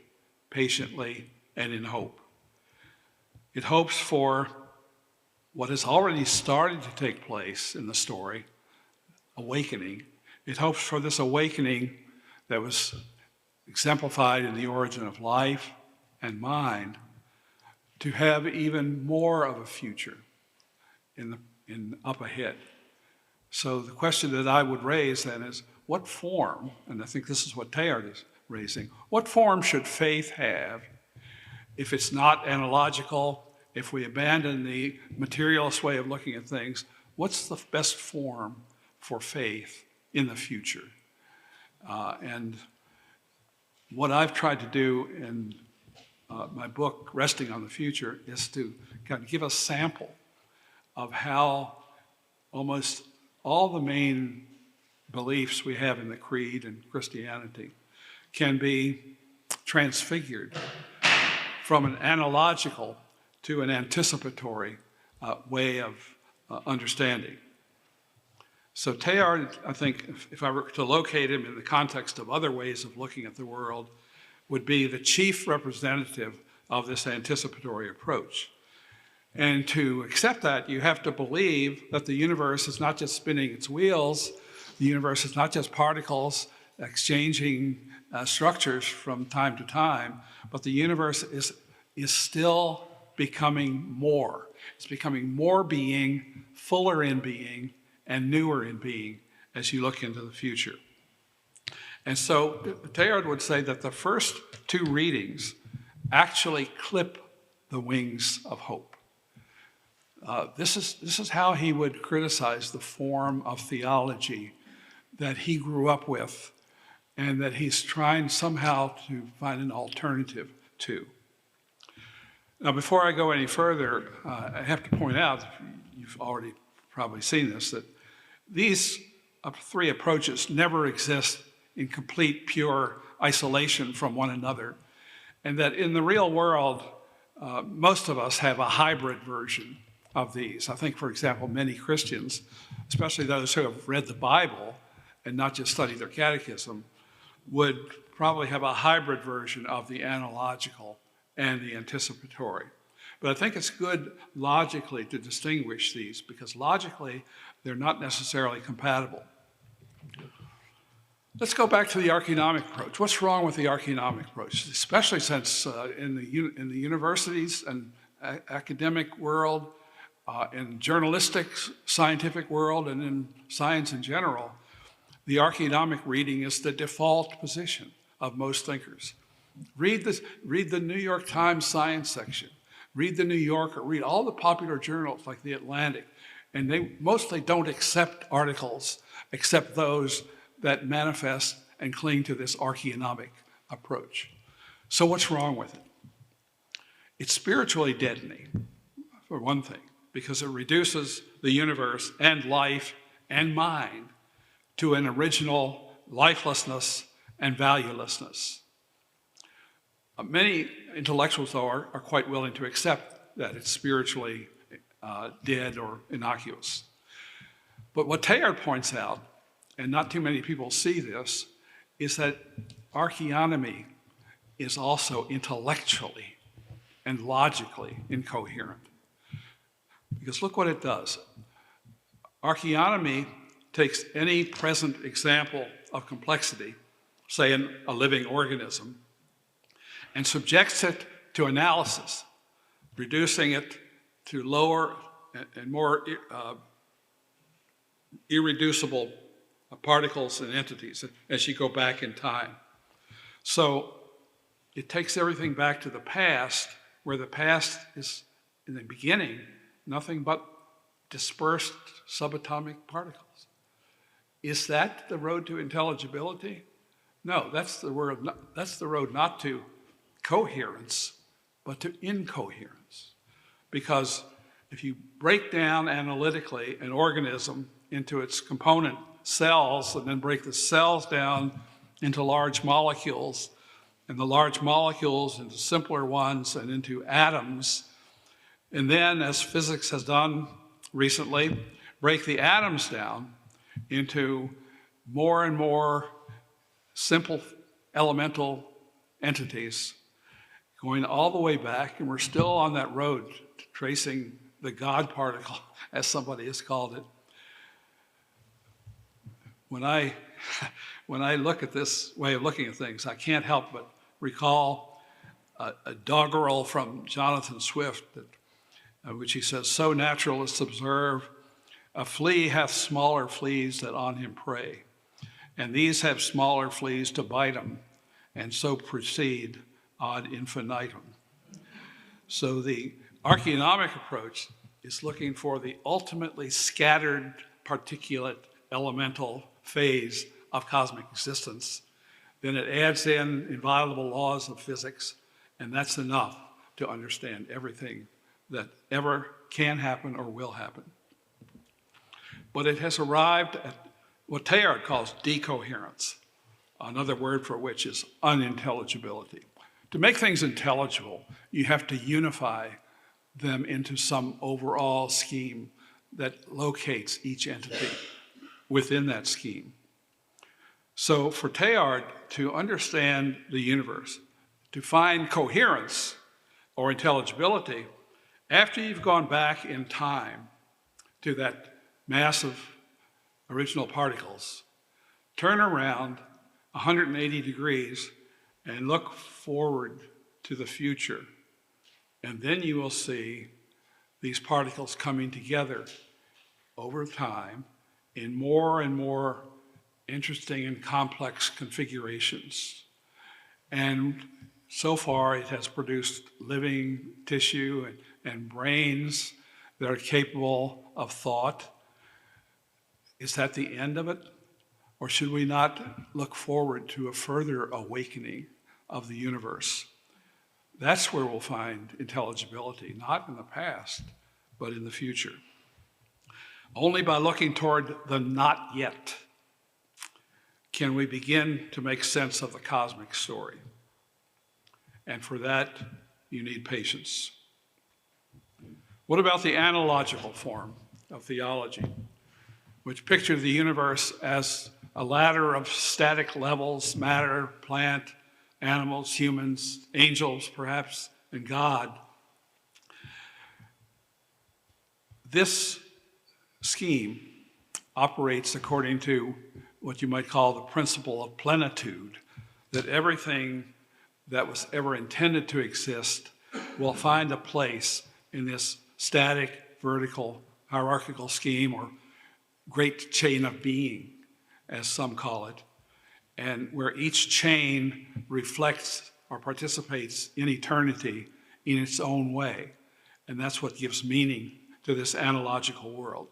[SPEAKER 2] patiently and in hope. It hopes for what has already started to take place in the story, awakening. It hopes for this awakening that was exemplified in the origin of life and mind to have even more of a future in up ahead. So the question that I would raise then is, what form, and I think this is what Teilhard is raising, what form should faith have if it's not analogical, if we abandon the materialist way of looking at things? What's the best form for faith in the future? And what I've tried to do in my book, Resting on the Future, is to kind of give a sample of how almost all the main beliefs we have in the creed and Christianity can be transfigured from an analogical to an anticipatory way of understanding. So Teilhard, I think, if I were to locate him in the context of other ways of looking at the world, would be the chief representative of this anticipatory approach. And to accept that, you have to believe that the universe is not just spinning its wheels, the universe is not just particles exchanging structures from time to time, but the universe is still becoming more. It's becoming more being, fuller in being, and newer in being as you look into the future. And so Teilhard would say that the first two readings actually clip the wings of hope. This is how he would criticize the form of theology that he grew up with and that he's trying somehow to find an alternative to. Now, before I go any further, I have to point out, you've already probably seen this, that these three approaches never exist in complete, pure isolation from one another, and that in the real world, most of us have a hybrid version of these. I think, for example, many Christians, especially those who have read the Bible and not just studied their catechism, would probably have a hybrid version of the analogical and the anticipatory. But I think it's good logically to distinguish these, because logically they're not necessarily compatible. Let's go back to the archaeonomic approach. What's wrong with the archaeonomic approach, especially since in the universities and academic world, in journalistic scientific world, and in science in general, the archaeonomic reading is the default position of most thinkers. Read the New York Times science section, read the New Yorker, read all the popular journals like the Atlantic, and they mostly don't accept articles except those that manifest and cling to this archaeonomic approach. So what's wrong with it? It's spiritually deadening, for one thing, because it reduces the universe and life and mind to an original lifelessness and valuelessness. Many intellectuals, though, are quite willing to accept that it's spiritually dead or innocuous. But what Teilhard points out, and not too many people see this, is that archaeonomy is also intellectually and logically incoherent. Because look what it does. Archaeonomy takes any present example of complexity, say a living organism, and subjects it to analysis, reducing it to lower and more irreducible particles and entities as you go back in time. So it takes everything back to the past, where the past is, in the beginning, nothing but dispersed subatomic particles. Is that the road to intelligibility? No, that's the road not to coherence, but to incoherence. Because if you break down analytically an organism into its component cells and then break the cells down into large molecules, and the large molecules into simpler ones and into atoms, and then, as physics has done recently, break the atoms down into more and more simple elemental entities, going all the way back, and we're still on that road to tracing the God particle, as somebody has called it. When I look at this way of looking at things, I can't help but recall a doggerel from Jonathan Swift, which he says, "So naturalists observe, a flea hath smaller fleas that on him prey, and these have smaller fleas to bite him, and so proceed ad infinitum." So the archaeonomic approach is looking for the ultimately scattered particulate elemental phase of cosmic existence. Then it adds in inviolable laws of physics, and that's enough to understand everything that ever can happen or will happen. But it has arrived at what Teilhard calls decoherence, another word for which is unintelligibility. To make things intelligible, you have to unify them into some overall scheme that locates each entity within that scheme. So for Teilhard to understand the universe, to find coherence or intelligibility, after you've gone back in time to that mass of original particles, turn around 180 degrees and look forward to the future. And then you will see these particles coming together over time in more and more interesting and complex configurations. And so far, it has produced living tissue and brains that are capable of thought. Is that the end of it? Or should we not look forward to a further awakening of the universe? That's where we'll find intelligibility, not in the past, but in the future. Only by looking toward the not yet can we begin to make sense of the cosmic story. And for that, you need patience. What about the analogical form of theology, which pictures the universe as a ladder of static levels, matter, plant, animals, humans, angels perhaps, and God? This scheme operates according to what you might call the principle of plenitude, that everything that was ever intended to exist will find a place in this static, vertical, hierarchical scheme, or great chain of being, as some call it, and where each chain reflects or participates in eternity in its own way. And that's what gives meaning to this analogical world.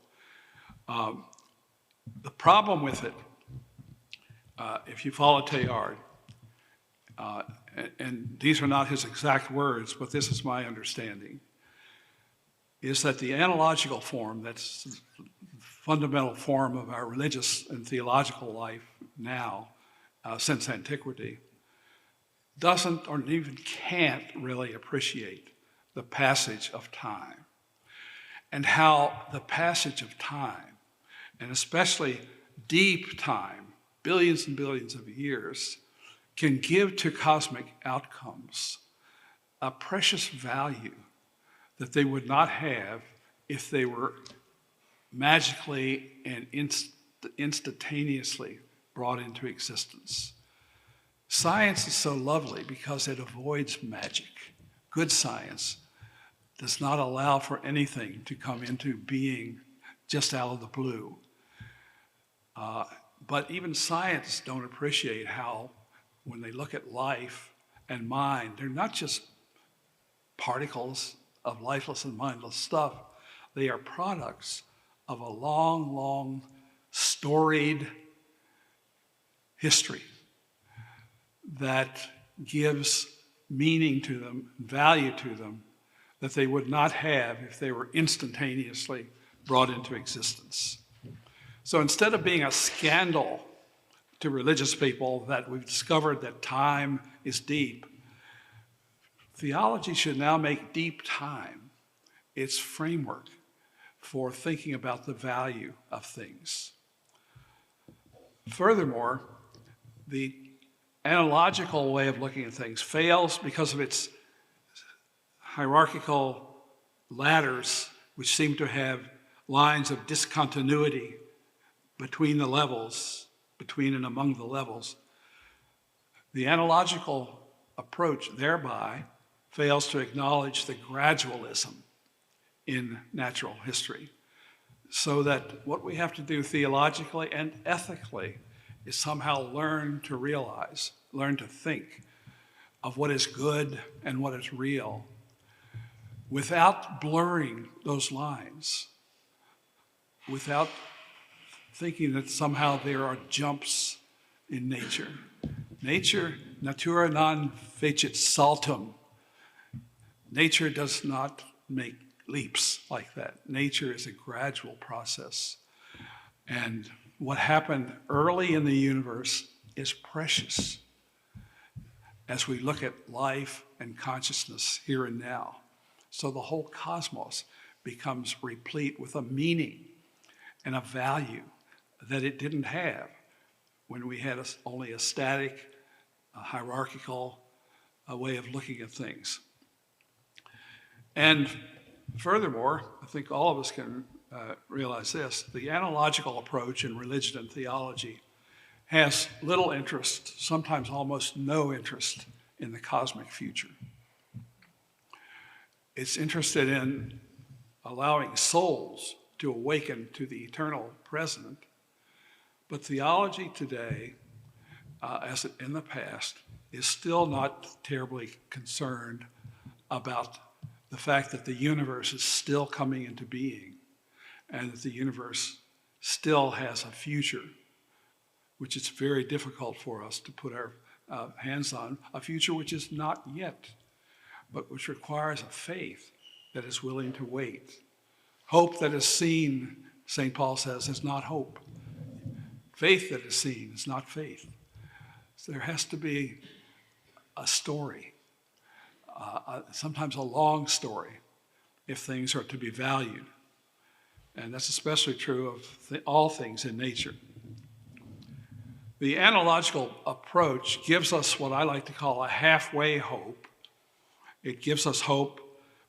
[SPEAKER 2] The problem with it, if you follow Teilhard, and these are not his exact words, but this is my understanding, is that the analogical form that's fundamental form of our religious and theological life now, since antiquity, doesn't or even can't really appreciate the passage of time, and how the passage of time, and especially deep time, billions and billions of years, can give to cosmic outcomes a precious value that they would not have if they were magically and instantaneously brought into existence. Science is so lovely because it avoids magic. Good science does not allow for anything to come into being just out of the blue. But even scientists don't appreciate how, when they look at life and mind, they're not just particles of lifeless and mindless stuff. They are products of a long, long, storied history that gives meaning to them, value to them, that they would not have if they were instantaneously brought into existence. So instead of being a scandal to religious people that we've discovered that time is deep, theology should now make deep time its framework for thinking about the value of things. Furthermore, the analogical way of looking at things fails because of its hierarchical ladders, which seem to have lines of discontinuity between the levels, between and among the levels. The analogical approach thereby fails to acknowledge the gradualism in natural history, so that what we have to do theologically and ethically is somehow learn to realize, learn to think of what is good and what is real without blurring those lines, without thinking that somehow there are jumps in nature. Nature, natura non fecit saltum. Nature does not make leaps like that. Nature is a gradual process. And what happened early in the universe is precious as we look at life and consciousness here and now. So the whole cosmos becomes replete with a meaning and a value that it didn't have when we had only a static, hierarchical way of looking at things. And furthermore, I think all of us can realize this: the analogical approach in religion and theology has little interest, sometimes almost no interest, in the cosmic future. It's interested in allowing souls to awaken to the eternal present, but theology today, as in the past, is still not terribly concerned about the fact that the universe is still coming into being and that the universe still has a future, which it's very difficult for us to put our hands on, a future which is not yet, but which requires a faith that is willing to wait. Hope that is seen, St. Paul says, is not hope. Faith that is seen is not faith. So there has to be a story, sometimes a long story, if things are to be valued. And that's especially true of all things in nature. The analogical approach gives us what I like to call a halfway hope. It gives us hope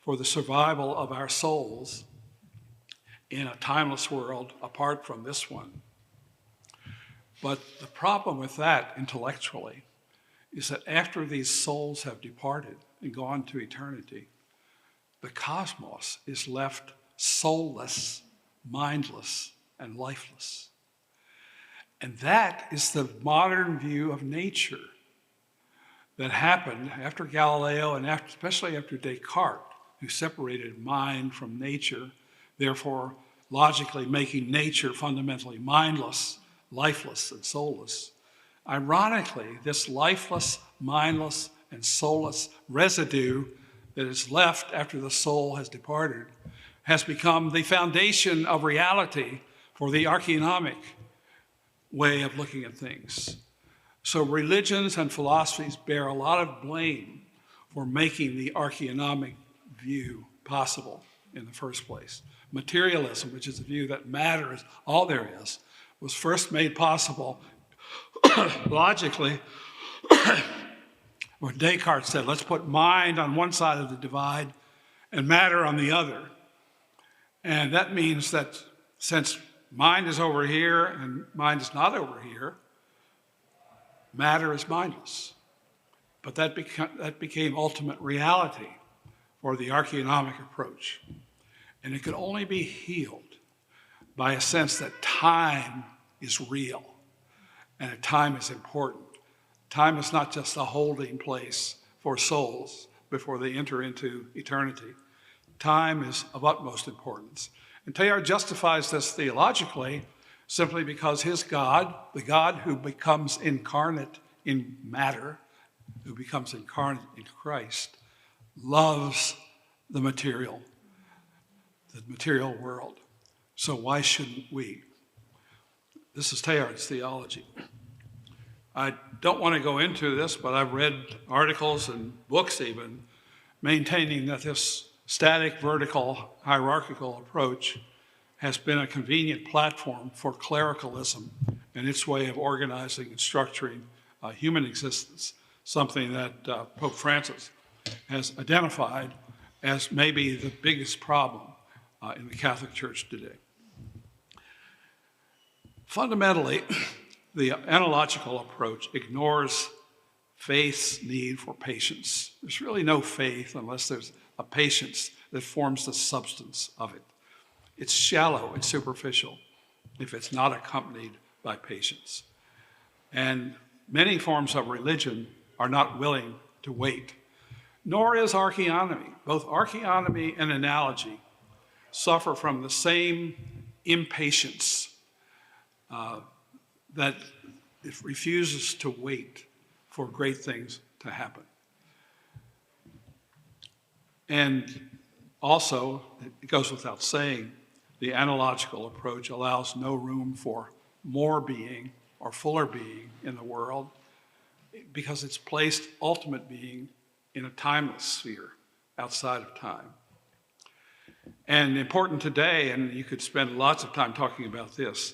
[SPEAKER 2] for the survival of our souls in a timeless world apart from this one. But the problem with that intellectually is that after these souls have departed and gone to eternity, the cosmos is left soulless, mindless, and lifeless. And that is the modern view of nature that happened after Galileo and especially after Descartes, who separated mind from nature, therefore logically making nature fundamentally mindless, lifeless, and soulless. Ironically, this lifeless, mindless, and soulless residue that is left after the soul has departed has become the foundation of reality for the archaeonomic way of looking at things. So religions and philosophies bear a lot of blame for making the archaeonomic view possible in the first place. Materialism, which is the view that matter is all there is, was first made possible logically when Descartes said, let's put mind on one side of the divide and matter on the other. And that means that since mind is over here and mind is not over here, matter is mindless. But that became ultimate reality for the archaeonomic approach. And it could only be healed by a sense that time is real and that time is important. Time is not just a holding place for souls before they enter into eternity. Time is of utmost importance. And Teilhard justifies this theologically simply because his God, the God who becomes incarnate in matter, who becomes incarnate in Christ, loves the material world. So why shouldn't we? This is Teilhard's theology. I don't want to go into this, but I've read articles and books even maintaining that this static, vertical, hierarchical approach has been a convenient platform for clericalism and its way of organizing and structuring human existence, something that Pope Francis has identified as maybe the biggest problem in the Catholic Church today. Fundamentally, the analogical approach ignores faith's need for patience. There's really no faith unless there's a patience that forms the substance of it. It's shallow, it's superficial, if it's not accompanied by patience. And many forms of religion are not willing to wait, nor is archaeonomy. Both archaeonomy and analogy suffer from the same impatience that it refuses to wait for great things to happen. And also, it goes without saying, the analogical approach allows no room for more being or fuller being in the world because it's placed ultimate being in a timeless sphere outside of time. And important today, and you could spend lots of time talking about this,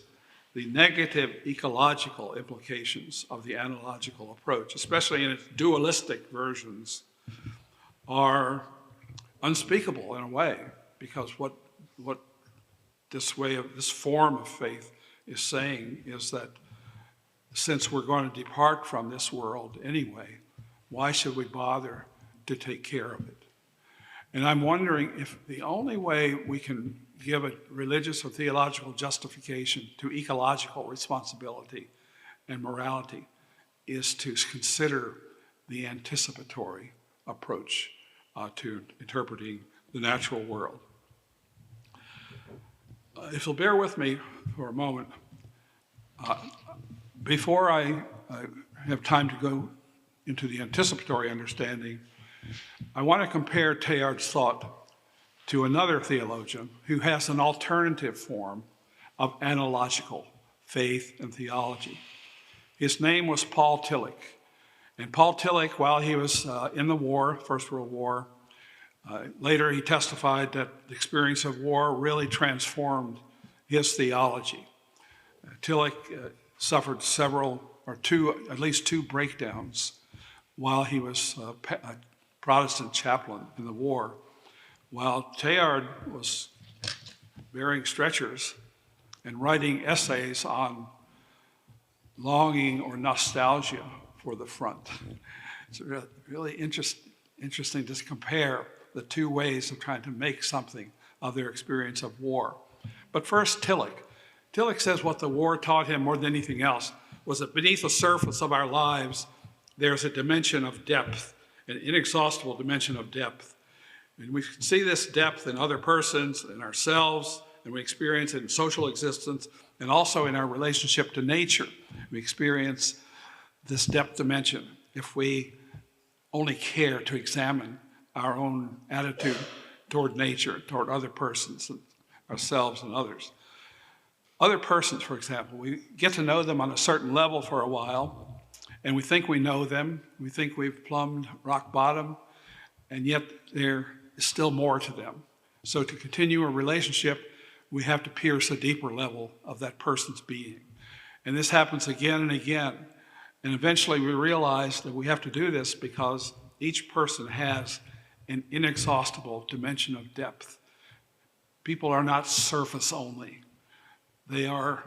[SPEAKER 2] the negative ecological implications of the analogical approach, especially in its dualistic versions, are unspeakable in a way, because what this form of faith is saying is that since we're going to depart from this world anyway, why should we bother to take care of it? And I'm wondering if the only way we can give a religious or theological justification to ecological responsibility and morality is to consider the anticipatory approach to interpreting the natural world. If you'll bear with me for a moment, before I have time to go into the anticipatory understanding, I want to compare Teilhard's thought to another theologian who has an alternative form of analogical faith and theology. His name was Paul Tillich. And Paul Tillich, while he was in the war, First World War, later he testified that the experience of war really transformed his theology. Tillich suffered at least two breakdowns while he was a Protestant chaplain in the war, while Teilhard was bearing stretchers and writing essays on longing or nostalgia for the front. It's really interesting to compare the two ways of trying to make something of their experience of war. But first, Tillich. Tillich says what the war taught him more than anything else was that beneath the surface of our lives, there's a dimension of depth, an inexhaustible dimension of depth. And we see this depth in other persons, in ourselves, and we experience it in social existence, and also in our relationship to nature. We experience this depth dimension if we only care to examine our own attitude toward nature, toward other persons, ourselves and others. Other persons, for example, we get to know them on a certain level for a while, and we think we know them. We think we've plumbed rock bottom, and yet there is still more to them. So to continue a relationship, we have to pierce a deeper level of that person's being. And this happens again and again. And eventually we realize that we have to do this because each person has an inexhaustible dimension of depth. People are not surface only. They are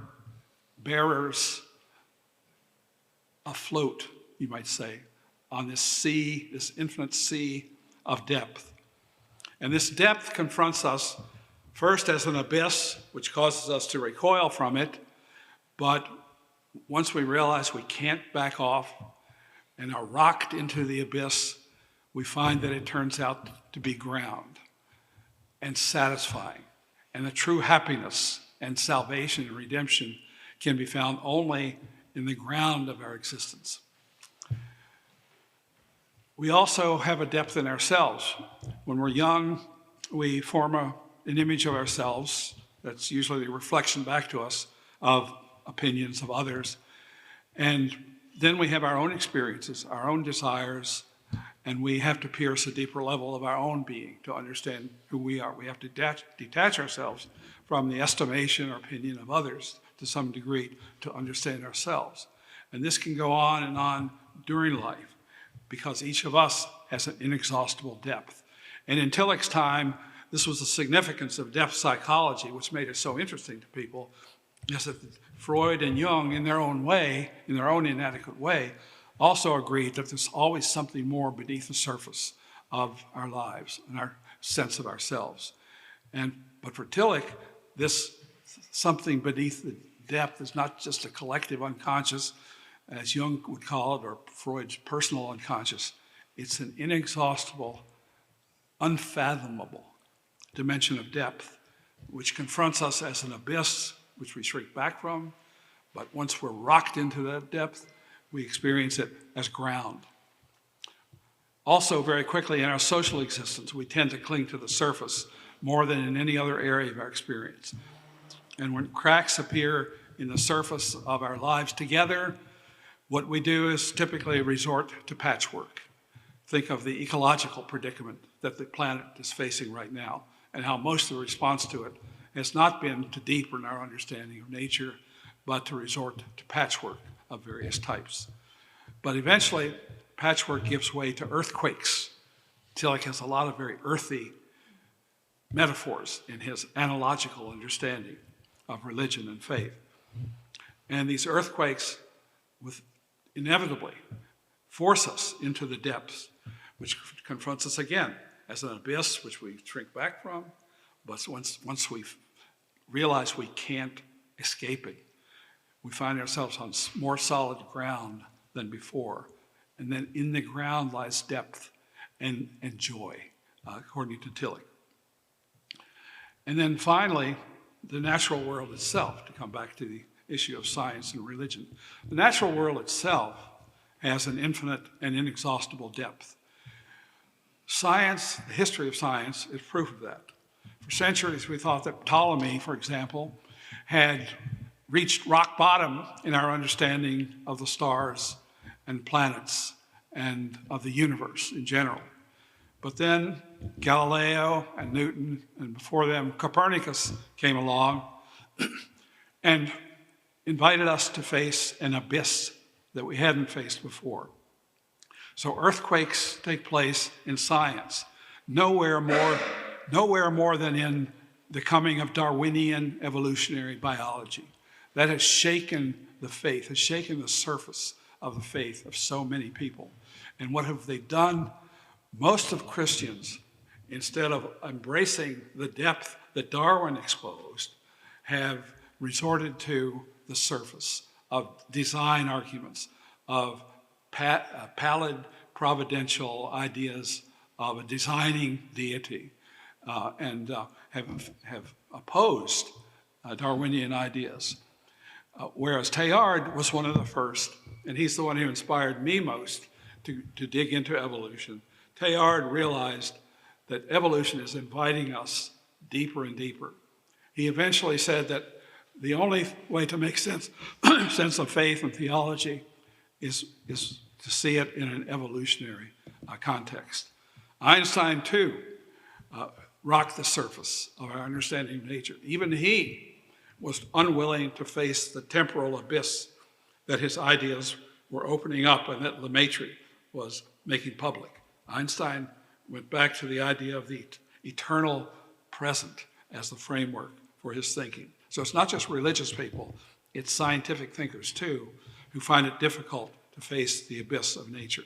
[SPEAKER 2] bearers afloat, you might say, on this sea, this infinite sea of depth. And this depth confronts us first as an abyss, which causes us to recoil from it, but once we realize we can't back off and are rocked into the abyss, we find that it turns out to be ground and satisfying. And the true happiness and salvation and redemption can be found only in the ground of our existence. We also have a depth in ourselves. When we're young, we form an image of ourselves that's usually a reflection back to us of opinions of others. And then we have our own experiences, our own desires, and we have to pierce a deeper level of our own being to understand who we are. We have to detach ourselves from the estimation or opinion of others to some degree to understand ourselves. And this can go on and on during life because each of us has an inexhaustible depth. And in Tillich's time, this was the significance of depth psychology, which made it so interesting to people, is that Freud and Jung, in their own way, in their own inadequate way, also agreed that there's always something more beneath the surface of our lives and our sense of ourselves. But for Tillich, this something beneath the depth is not just a collective unconscious, as Jung would call it, or Freud's personal unconscious. It's an inexhaustible, unfathomable dimension of depth, which confronts us as an abyss, which we shrink back from. But once we're rocked into that depth, we experience it as ground. Also, very quickly in our social existence, we tend to cling to the surface more than in any other area of our experience. And when cracks appear in the surface of our lives together, what we do is typically resort to patchwork. Think of the ecological predicament that the planet is facing right now and how most of the response to it has not been to deepen our understanding of nature, but to resort to patchwork of various types. But eventually, patchwork gives way to earthquakes. Tillich has a lot of very earthy metaphors in his analogical understanding of religion and faith. And these earthquakes inevitably force us into the depths, which confronts us again as an abyss, which we shrink back from. But once we realize we can't escape it, we find ourselves on more solid ground than before. And then in the ground lies depth and joy, according to Tillich. And then finally, the natural world itself, to come back to the issue of science and religion. The natural world itself has an infinite and inexhaustible depth. Science, the history of science, is proof of that. For centuries, we thought that Ptolemy, for example, had reached rock bottom in our understanding of the stars and planets and of the universe in general. But then Galileo and Newton, and before them Copernicus, came along and invited us to face an abyss that we hadn't faced before. So earthquakes take place in science, nowhere more than in the coming of Darwinian evolutionary biology. That has shaken the faith, has shaken the surface of the faith of so many people. And what have they done? Most of Christians, instead of embracing the depth that Darwin exposed, have resorted to the surface of design arguments, of pallid providential ideas of a designing deity, and have opposed Darwinian ideas. Whereas Teilhard was one of the first, and he's the one who inspired me most to dig into evolution. Teilhard realized that evolution is inviting us deeper and deeper. He eventually said that The only way to make sense of faith and theology is to see it in an evolutionary context. Einstein, too, rocked the surface of our understanding of nature. Even he was unwilling to face the temporal abyss that his ideas were opening up and that Lemaitre was making public. Einstein went back to the idea of the eternal present as the framework for his thinking. So it's not just religious people, it's scientific thinkers too, who find it difficult to face the abyss of nature.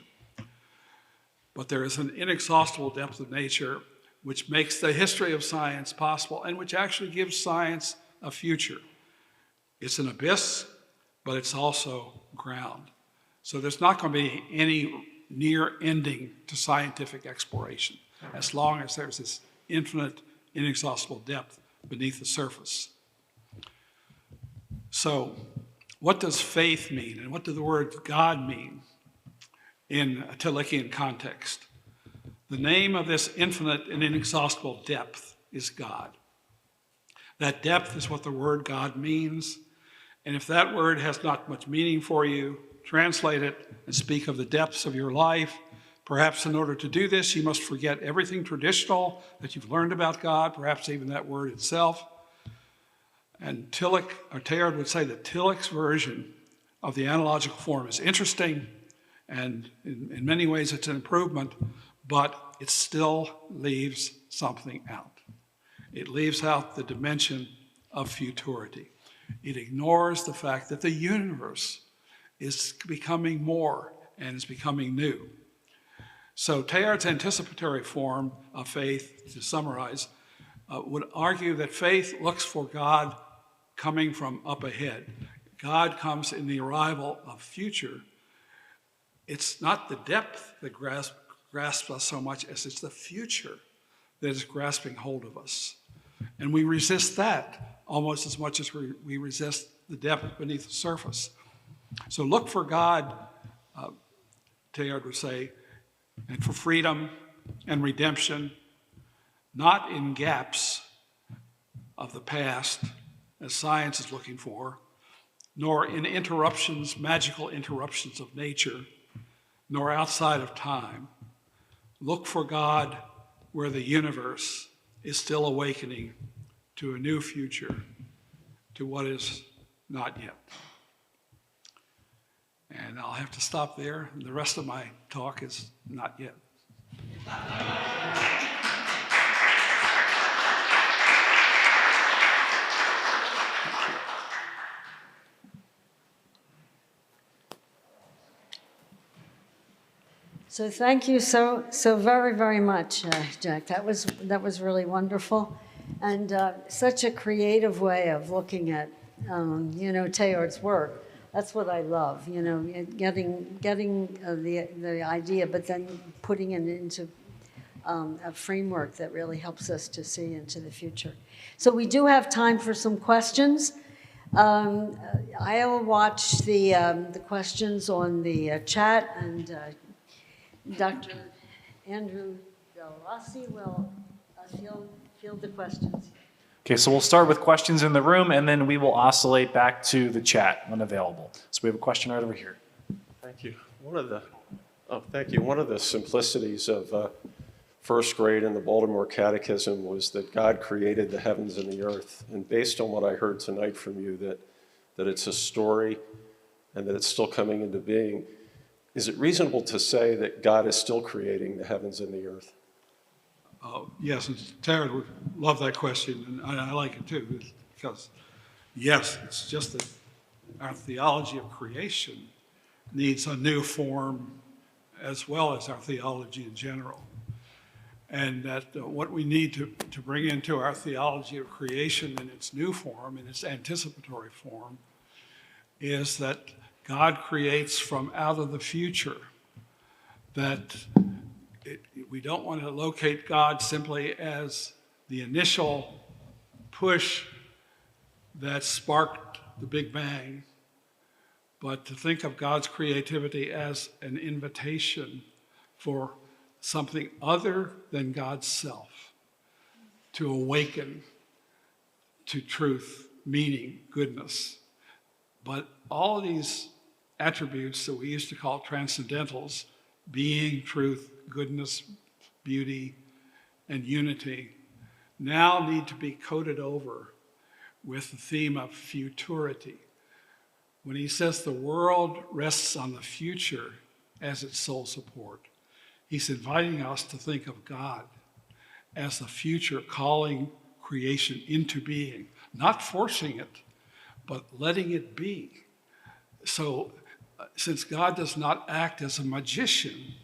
[SPEAKER 2] But there is an inexhaustible depth of nature which makes the history of science possible and which actually gives science a future. It's an abyss, but it's also ground. So there's not going to be any near ending to scientific exploration as long as there's this infinite, inexhaustible depth beneath the surface. So what does faith mean, and what do the words God mean in a Tillichian context? The name of this infinite and inexhaustible depth is God. That depth is what the word God means, and if that word has not much meaning for you, translate it and speak of the depths of your life. Perhaps in order to do this, you must forget everything traditional that you've learned about God, perhaps even that word itself. And Teilhard would say that Tillich's version of the analogical form is interesting, and in many ways it's an improvement, but it still leaves something out. It leaves out the dimension of futurity. It ignores the fact that the universe is becoming more and is becoming new. So Teilhard's anticipatory form of faith, to summarize, would argue that faith looks for God coming from up ahead. God comes in the arrival of future. It's not the depth that grasps us so much as it's the future that is grasping hold of us. And we resist that almost as much as we resist the depth beneath the surface. So look for God, Teilhard would say, and for freedom and redemption, not in gaps of the past, as science is looking for, nor in interruptions, magical interruptions of nature, nor outside of time. Look for God where the universe is still awakening to a new future, to what is not yet. And I'll have to stop there. The rest of my talk is not yet.
[SPEAKER 1] So thank you so very, very much, Jack. That was really wonderful, and such a creative way of looking at, Teilhard's work. That's what I love, getting the idea, but then putting it into a framework that really helps us to see into the future. So we do have time for some questions. I'll watch the questions on the chat, and Dr. Andrew Del Rossi will field the questions.
[SPEAKER 3] Okay, so we'll start with questions in the room, and then we will oscillate back to the chat when available. So we have a question right over here.
[SPEAKER 4] Thank you. Thank you. One of the simplicities of first grade in the Baltimore Catechism was that God created the heavens and the earth. And based on what I heard tonight from you, that it's a story and that it's still coming into being, is it reasonable to say that God is still creating the heavens and the earth?
[SPEAKER 2] Yes, and Teilhard would love that question, and I like it too, because yes, it's just that our theology of creation needs a new form as well as our theology in general. And that what we need to bring into our theology of creation in its new form, in its anticipatory form, is that God creates from out of the future, that we don't want to locate God simply as the initial push that sparked the Big Bang, but to think of God's creativity as an invitation for something other than God's self to awaken to truth meaning, goodness. But all of these attributes that we used to call transcendentals, being, truth, goodness, beauty, and unity, now need to be coated over with the theme of futurity. When he says the world rests on the future as its sole support, he's inviting us to think of God as the future calling creation into being, not forcing it, but letting it be. So since God does not act as a magician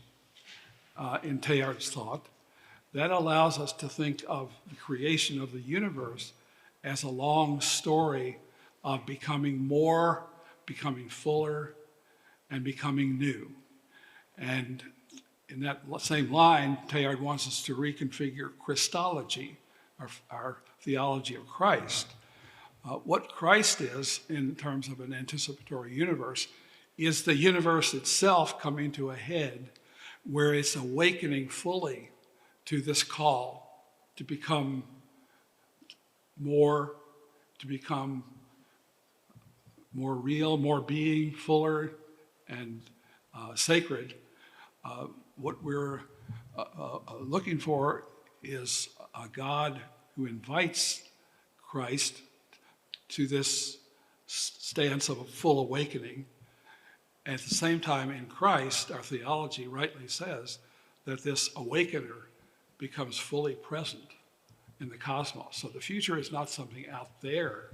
[SPEAKER 2] in Teilhard's thought, that allows us to think of the creation of the universe as a long story of becoming more, becoming fuller, and becoming new. And in that same line, Teilhard wants us to reconfigure Christology, our theology of Christ. What Christ is, in terms of an anticipatory universe, is the universe itself coming to a head where it's awakening fully to this call to become more, to become more real, more being, fuller, and sacred. What we're looking for is a God who invites Christ to this stance of a full awakening. At the same time, in Christ, our theology rightly says that this awakener becomes fully present in the cosmos. So the future is not something out there.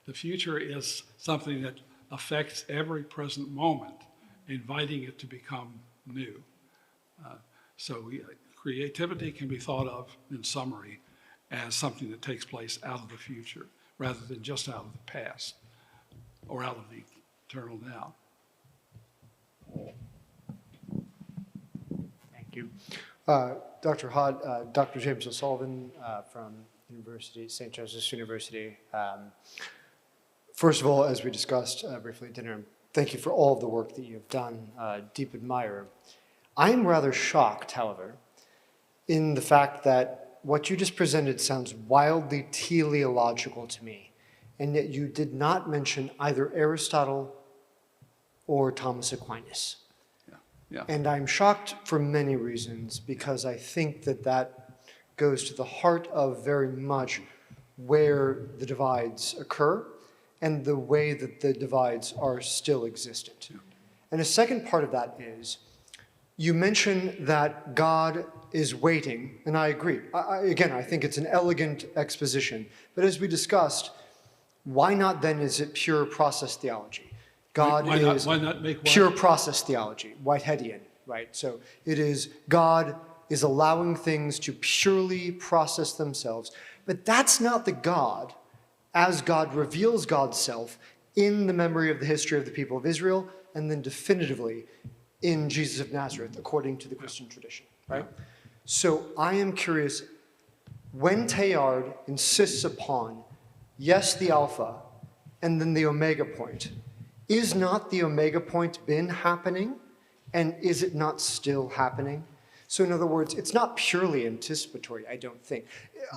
[SPEAKER 2] The future is something that affects every present moment, inviting it to become new. Creativity can be thought of, in summary, as something that takes place out of the future, rather than just out of the past or out of the eternal now.
[SPEAKER 5] Thank you. Dr. Haught, Dr. James O'Sullivan from St. Joseph's University. First of all, as we discussed briefly at dinner, thank you for all of the work that you've done, deep admirer. I am rather shocked, however, in the fact that what you just presented sounds wildly teleological to me, and yet you did not mention either Aristotle or Thomas Aquinas.
[SPEAKER 2] Yeah.
[SPEAKER 5] And I'm shocked for many reasons, because I think that that goes to the heart of very much where the divides occur and the way that the divides are still existent.
[SPEAKER 2] Yeah.
[SPEAKER 5] And a second part of that is, you mention that God is waiting, and I agree. Again, I think it's an elegant exposition. But as we discussed, why not then is it pure process theology? God is
[SPEAKER 2] why not make
[SPEAKER 5] pure process theology, Whiteheadian, right? So it is God is allowing things to purely process themselves. But that's not the God as God reveals God's self in the memory of the history of the people of Israel, and then definitively in Jesus of Nazareth, according to the Christian tradition, right?
[SPEAKER 2] Yeah.
[SPEAKER 5] So I am curious, when Teilhard insists upon, yes, the alpha, and then the omega point, is not the omega point been happening? And is it not still happening? So in other words, it's not purely anticipatory, I don't think.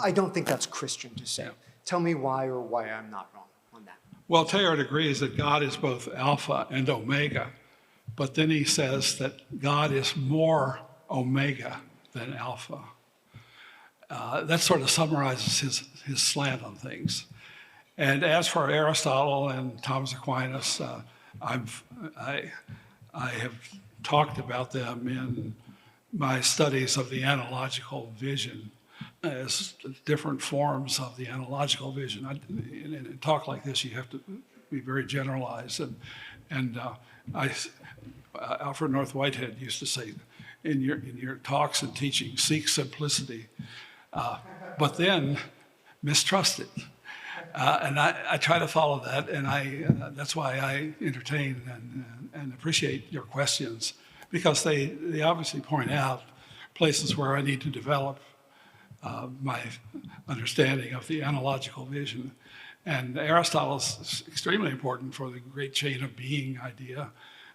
[SPEAKER 5] I don't think that's Christian to say.
[SPEAKER 2] Yeah.
[SPEAKER 5] Tell me why or why I'm not wrong on that.
[SPEAKER 2] Well, Teilhard agrees that God is both Alpha and Omega, but then he says that God is more Omega than Alpha. That sort of summarizes his slant on things. And as for Aristotle and Thomas Aquinas, I have talked about them in my studies of the analogical vision as different forms of the analogical vision. In a talk like this, you have to be very generalized. Alfred North Whitehead used to say, in your talks and teaching, seek simplicity, but then mistrust it. And I try to follow that, and that's why I entertain and appreciate your questions, because they obviously point out places where I need to develop my understanding of the analogical vision. And Aristotle is extremely important for the great chain of being idea,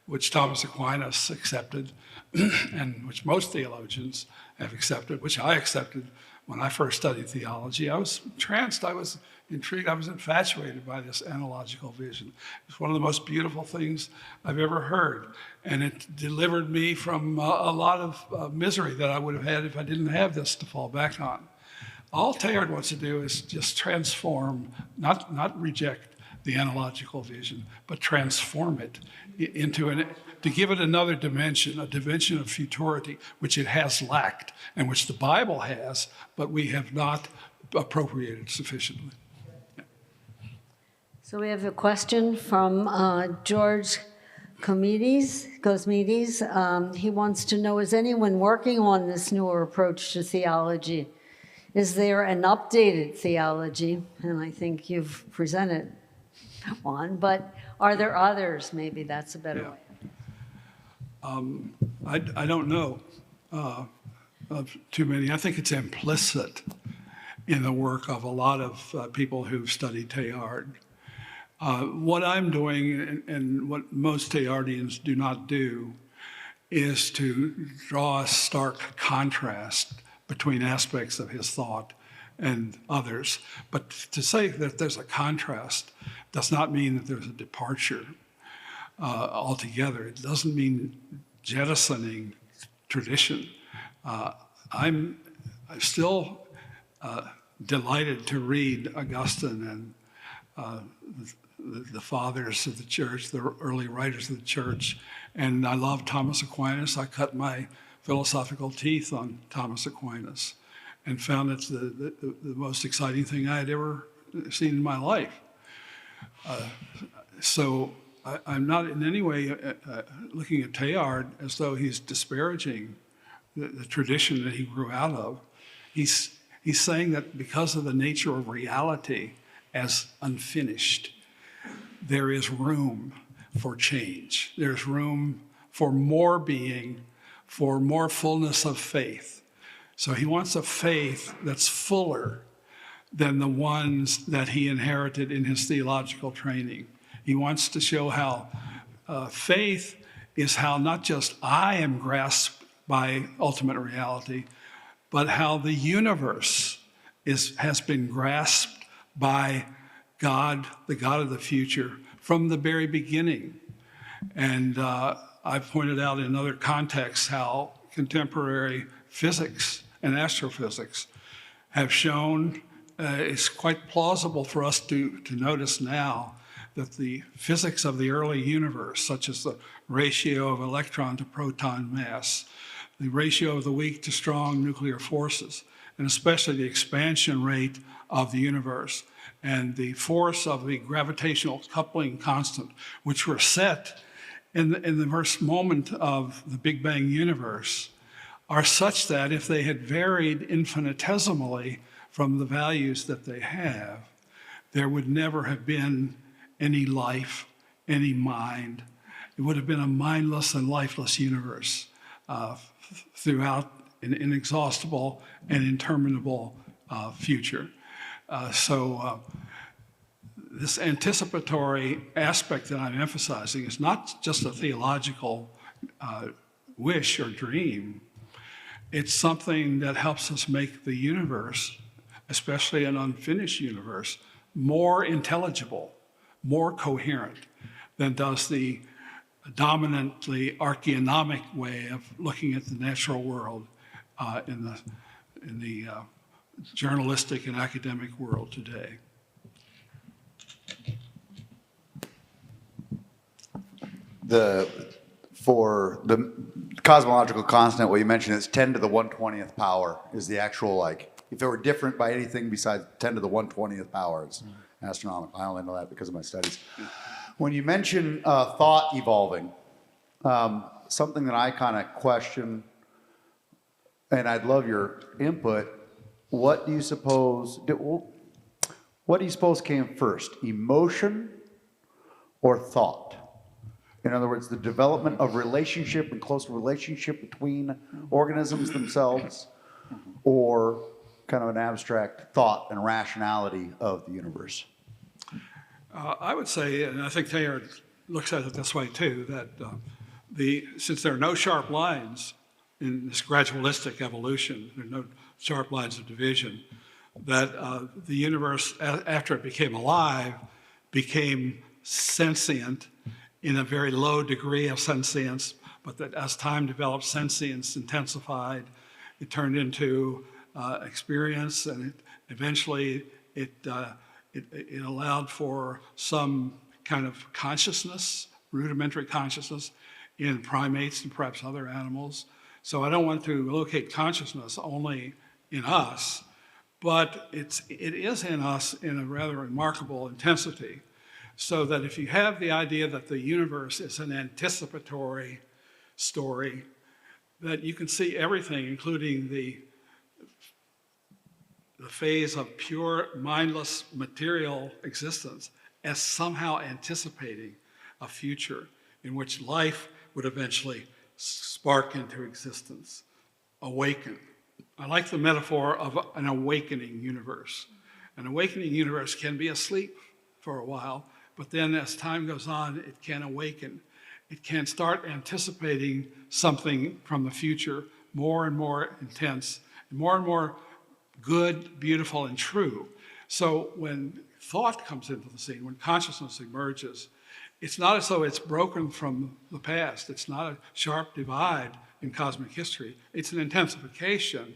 [SPEAKER 2] which Thomas Aquinas accepted, and which most theologians have accepted, which I accepted when I first studied theology. I was entranced, I was intrigued, I was infatuated by this analogical vision. It's one of the most beautiful things I've ever heard. And it delivered me from a lot of misery that I would have had if I didn't have this to fall back on. All Teilhard wants to do is just transform, not reject the analogical vision, but transform it into to give it another dimension, a dimension of futurity, which it has lacked and which the Bible has, but we have not appropriated sufficiently. Yeah.
[SPEAKER 1] So we have a question from George Cosmides. He wants to know, is anyone working on this newer approach to theology? Is there an updated theology? And I think you've presented one, but are there others? Maybe that's a better way.
[SPEAKER 2] I don't know of too many. I think it's implicit in the work of a lot of people who've studied Teilhard. What I'm doing, and what most Teilhardians do not do, is to draw a stark contrast between aspects of his thought and others. But to say that there's a contrast does not mean that there's a departure altogether. It doesn't mean jettisoning tradition. I'm still delighted to read Augustine and the fathers of the church, the early writers of the church, and I love Thomas Aquinas. I cut my philosophical teeth on Thomas Aquinas and found it the most exciting thing I had ever seen in my life. So I'm not in any way looking at Teilhard as though he's disparaging the tradition that he grew out of. He's saying that because of the nature of reality as unfinished, there is room for change. There's room for more being, for more fullness of faith. So he wants a faith that's fuller than the ones that he inherited in his theological training. He wants to show how faith is how not just I am grasped by ultimate reality, but how the universe has been grasped by God, the God of the future, from the very beginning. And I've pointed out in other contexts how contemporary physics and astrophysics have shown it's quite plausible for us to notice now that the physics of the early universe, such as the ratio of electron to proton mass, the ratio of the weak to strong nuclear forces, and especially the expansion rate of the universe, and the force of the gravitational coupling constant, which were set in the first moment of the Big Bang universe, are such that if they had varied infinitesimally from the values that they have, there would never have been any life, any mind. It would have been a mindless and lifeless universe throughout an inexhaustible and interminable future. So this anticipatory aspect that I'm emphasizing is not just a theological wish or dream. It's something that helps us make the universe, especially an unfinished universe, more intelligible, more coherent than does the dominantly archaeonomic way of looking at the natural world in the journalistic and academic world today.
[SPEAKER 6] For the cosmological constant, what you mentioned is 10 to the 120th power is the actual, like, if it were different by anything besides 10 to the 120th power, it's astronomical. I only know that because of my studies. When you mention thought evolving, something that I kind of question, and I'd love your input, what do you suppose came first, emotion or thought? In other words, the development of relationship and close relationship between organisms themselves, or kind of an abstract thought and rationality of the universe?
[SPEAKER 2] I would say, and I think Teilhard looks at it this way too, that since there are no sharp lines in this gradualistic evolution, there are no sharp lines of division, that the universe, after it became alive, became sentient in a very low degree of sentience, but that as time developed, sentience intensified, it turned into experience, and eventually it allowed for some kind of consciousness, rudimentary consciousness in primates and perhaps other animals. So I don't want to locate consciousness only in us, but it is in us in a rather remarkable intensity. So that if you have the idea that the universe is an anticipatory story, that you can see everything, including the phase of pure mindless material existence, as somehow anticipating a future in which life would eventually spark into existence, awaken. I like the metaphor of an awakening universe. An awakening universe can be asleep for a while, but then as time goes on, it can awaken. It can start anticipating something from the future more and more intense, more and more good, beautiful, and true. So when thought comes into the scene, when consciousness emerges, it's not as though it's broken from the past. It's not a sharp divide in cosmic history. It's an intensification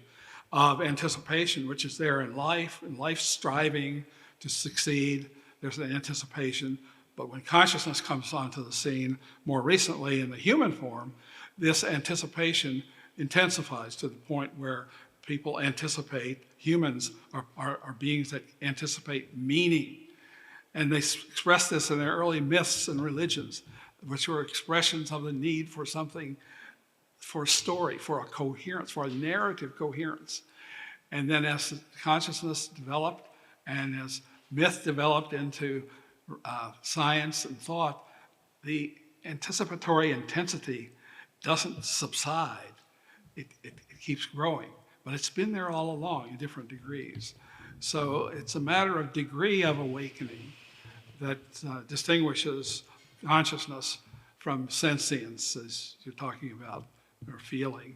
[SPEAKER 2] of anticipation, which is there in life, and life striving to succeed. There's an anticipation. But when consciousness comes onto the scene more recently in the human form, this anticipation intensifies to the point where people anticipate, humans are beings that anticipate meaning. And they express this in their early myths and religions, which were expressions of the need for something, for a story, for a coherence, for a narrative coherence. And then as consciousness developed and as myth developed into science and thought, the anticipatory intensity doesn't subside. It keeps growing. But it's been there all along in different degrees. So it's a matter of degree of awakening that distinguishes consciousness from sentience, as you're talking about, or feeling.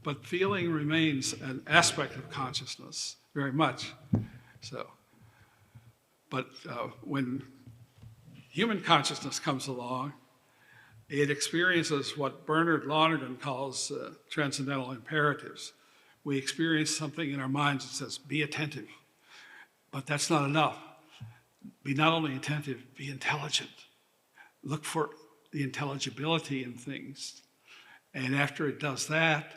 [SPEAKER 2] But feeling remains an aspect of consciousness, very much so. But when human consciousness comes along, it experiences what Bernard Lonergan calls transcendental imperatives. We experience something in our minds that says, be attentive. But that's not enough. Be not only attentive, be intelligent. Look for the intelligibility in things. And after it does that,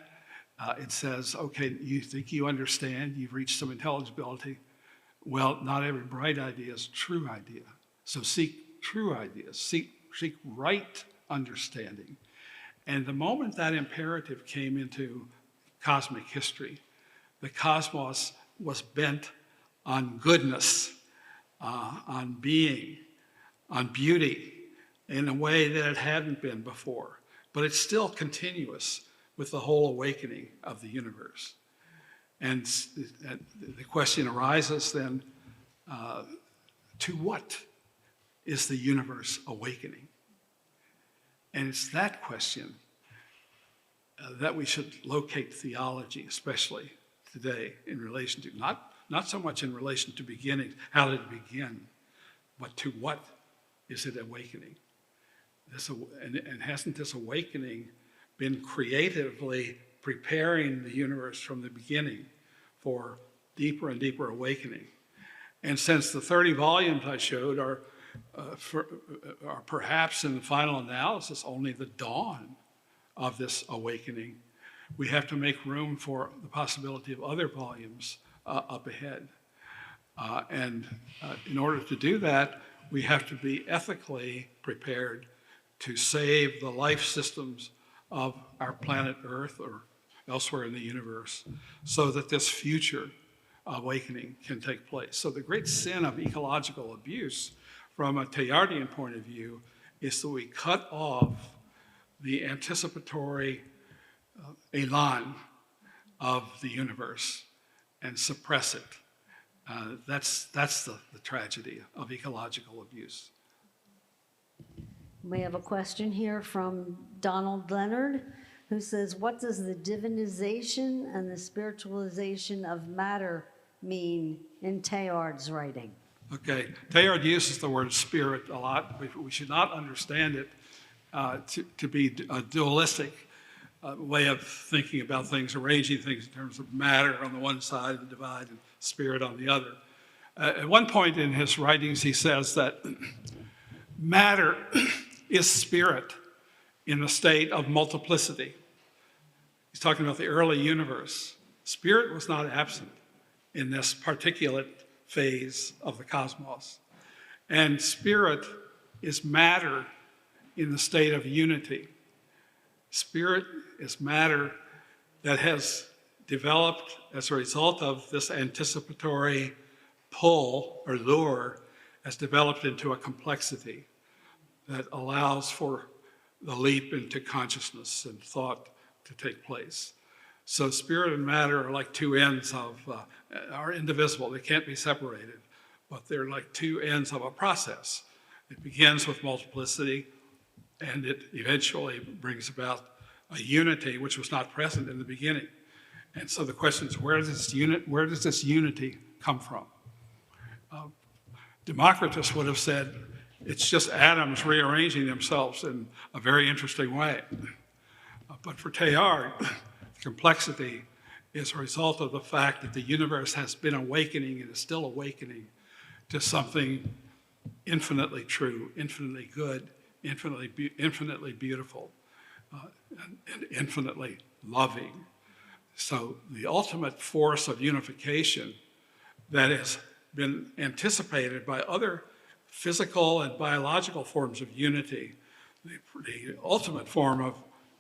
[SPEAKER 2] it says, okay, you think you understand, you've reached some intelligibility. Well, not every bright idea is a true idea. So seek true ideas, seek right understanding. And the moment that imperative came into cosmic history, the cosmos was bent on goodness, on being, on beauty, in a way that it hadn't been before. But it's still continuous with the whole awakening of the universe. And the question arises then, to what is the universe awakening? And it's that question that we should locate theology, especially today, in relation to, not so much in relation to beginnings, how did it begin, but to what is it awakening? And hasn't this awakening been creatively preparing the universe from the beginning for deeper and deeper awakening? And since the 30 volumes I showed are perhaps in the final analysis only the dawn of this awakening, we have to make room for the possibility of other volumes up ahead. And in order to do that, we have to be ethically prepared to save the life systems of our planet Earth or elsewhere in the universe so that this future awakening can take place. So the great sin of ecological abuse from a Teilhardian point of view is that we cut off the anticipatory elan of the universe and suppress it. That's the tragedy of ecological abuse.
[SPEAKER 1] We have a question here from Donald Leonard. who says, what does the divinization and the spiritualization of matter mean in Teilhard's writing?
[SPEAKER 2] Okay, Teilhard uses the word spirit a lot. We should not understand it to be a dualistic way of thinking about things, arranging things in terms of matter on the one side and divine and spirit on the other. At one point in his writings, he says that matter is spirit in the state of multiplicity. He's talking about the early universe. Spirit was not absent in this particulate phase of the cosmos. And spirit is matter in the state of unity. Spirit is matter that has developed as a result of this anticipatory pull or lure, has developed into a complexity that allows for the leap into consciousness and thought to take place. So spirit and matter are like two ends are indivisible. They can't be separated, but they're like two ends of a process. It begins with multiplicity, and it eventually brings about a unity which was not present in the beginning. And so the question is, where does this unity come from? Democritus would have said, it's just atoms rearranging themselves in a very interesting way. But for Teilhard, complexity is a result of the fact that the universe has been awakening and is still awakening to something infinitely true, infinitely good, infinitely beautiful, and infinitely loving. So the ultimate force of unification that has been anticipated by other physical and biological forms of unity, the ultimate form of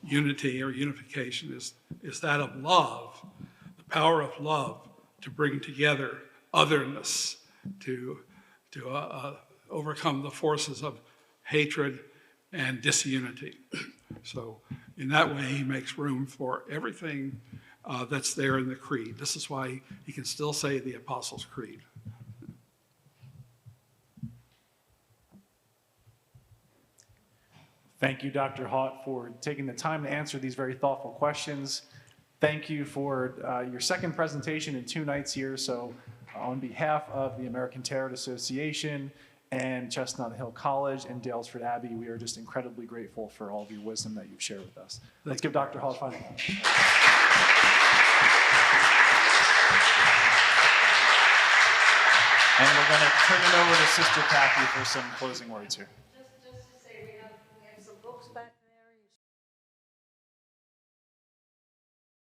[SPEAKER 2] unity or unification is that of love, the power of love to bring together otherness, to overcome the forces of hatred and disunity. So in that way, he makes room for everything that's there in the creed. This is why he can still say the Apostles' Creed.
[SPEAKER 3] Thank you, Dr. Haught, for taking the time to answer these very thoughtful questions. Thank you for your second presentation in 2 nights here. So on behalf of the American Teilhard Association and Chestnut Hill College and Dalesford Abbey, we are just incredibly grateful for all of your wisdom that you've shared with us. Let's give Dr. Haught a final round. And we're going to turn it over to Sister Kathy for some closing words here.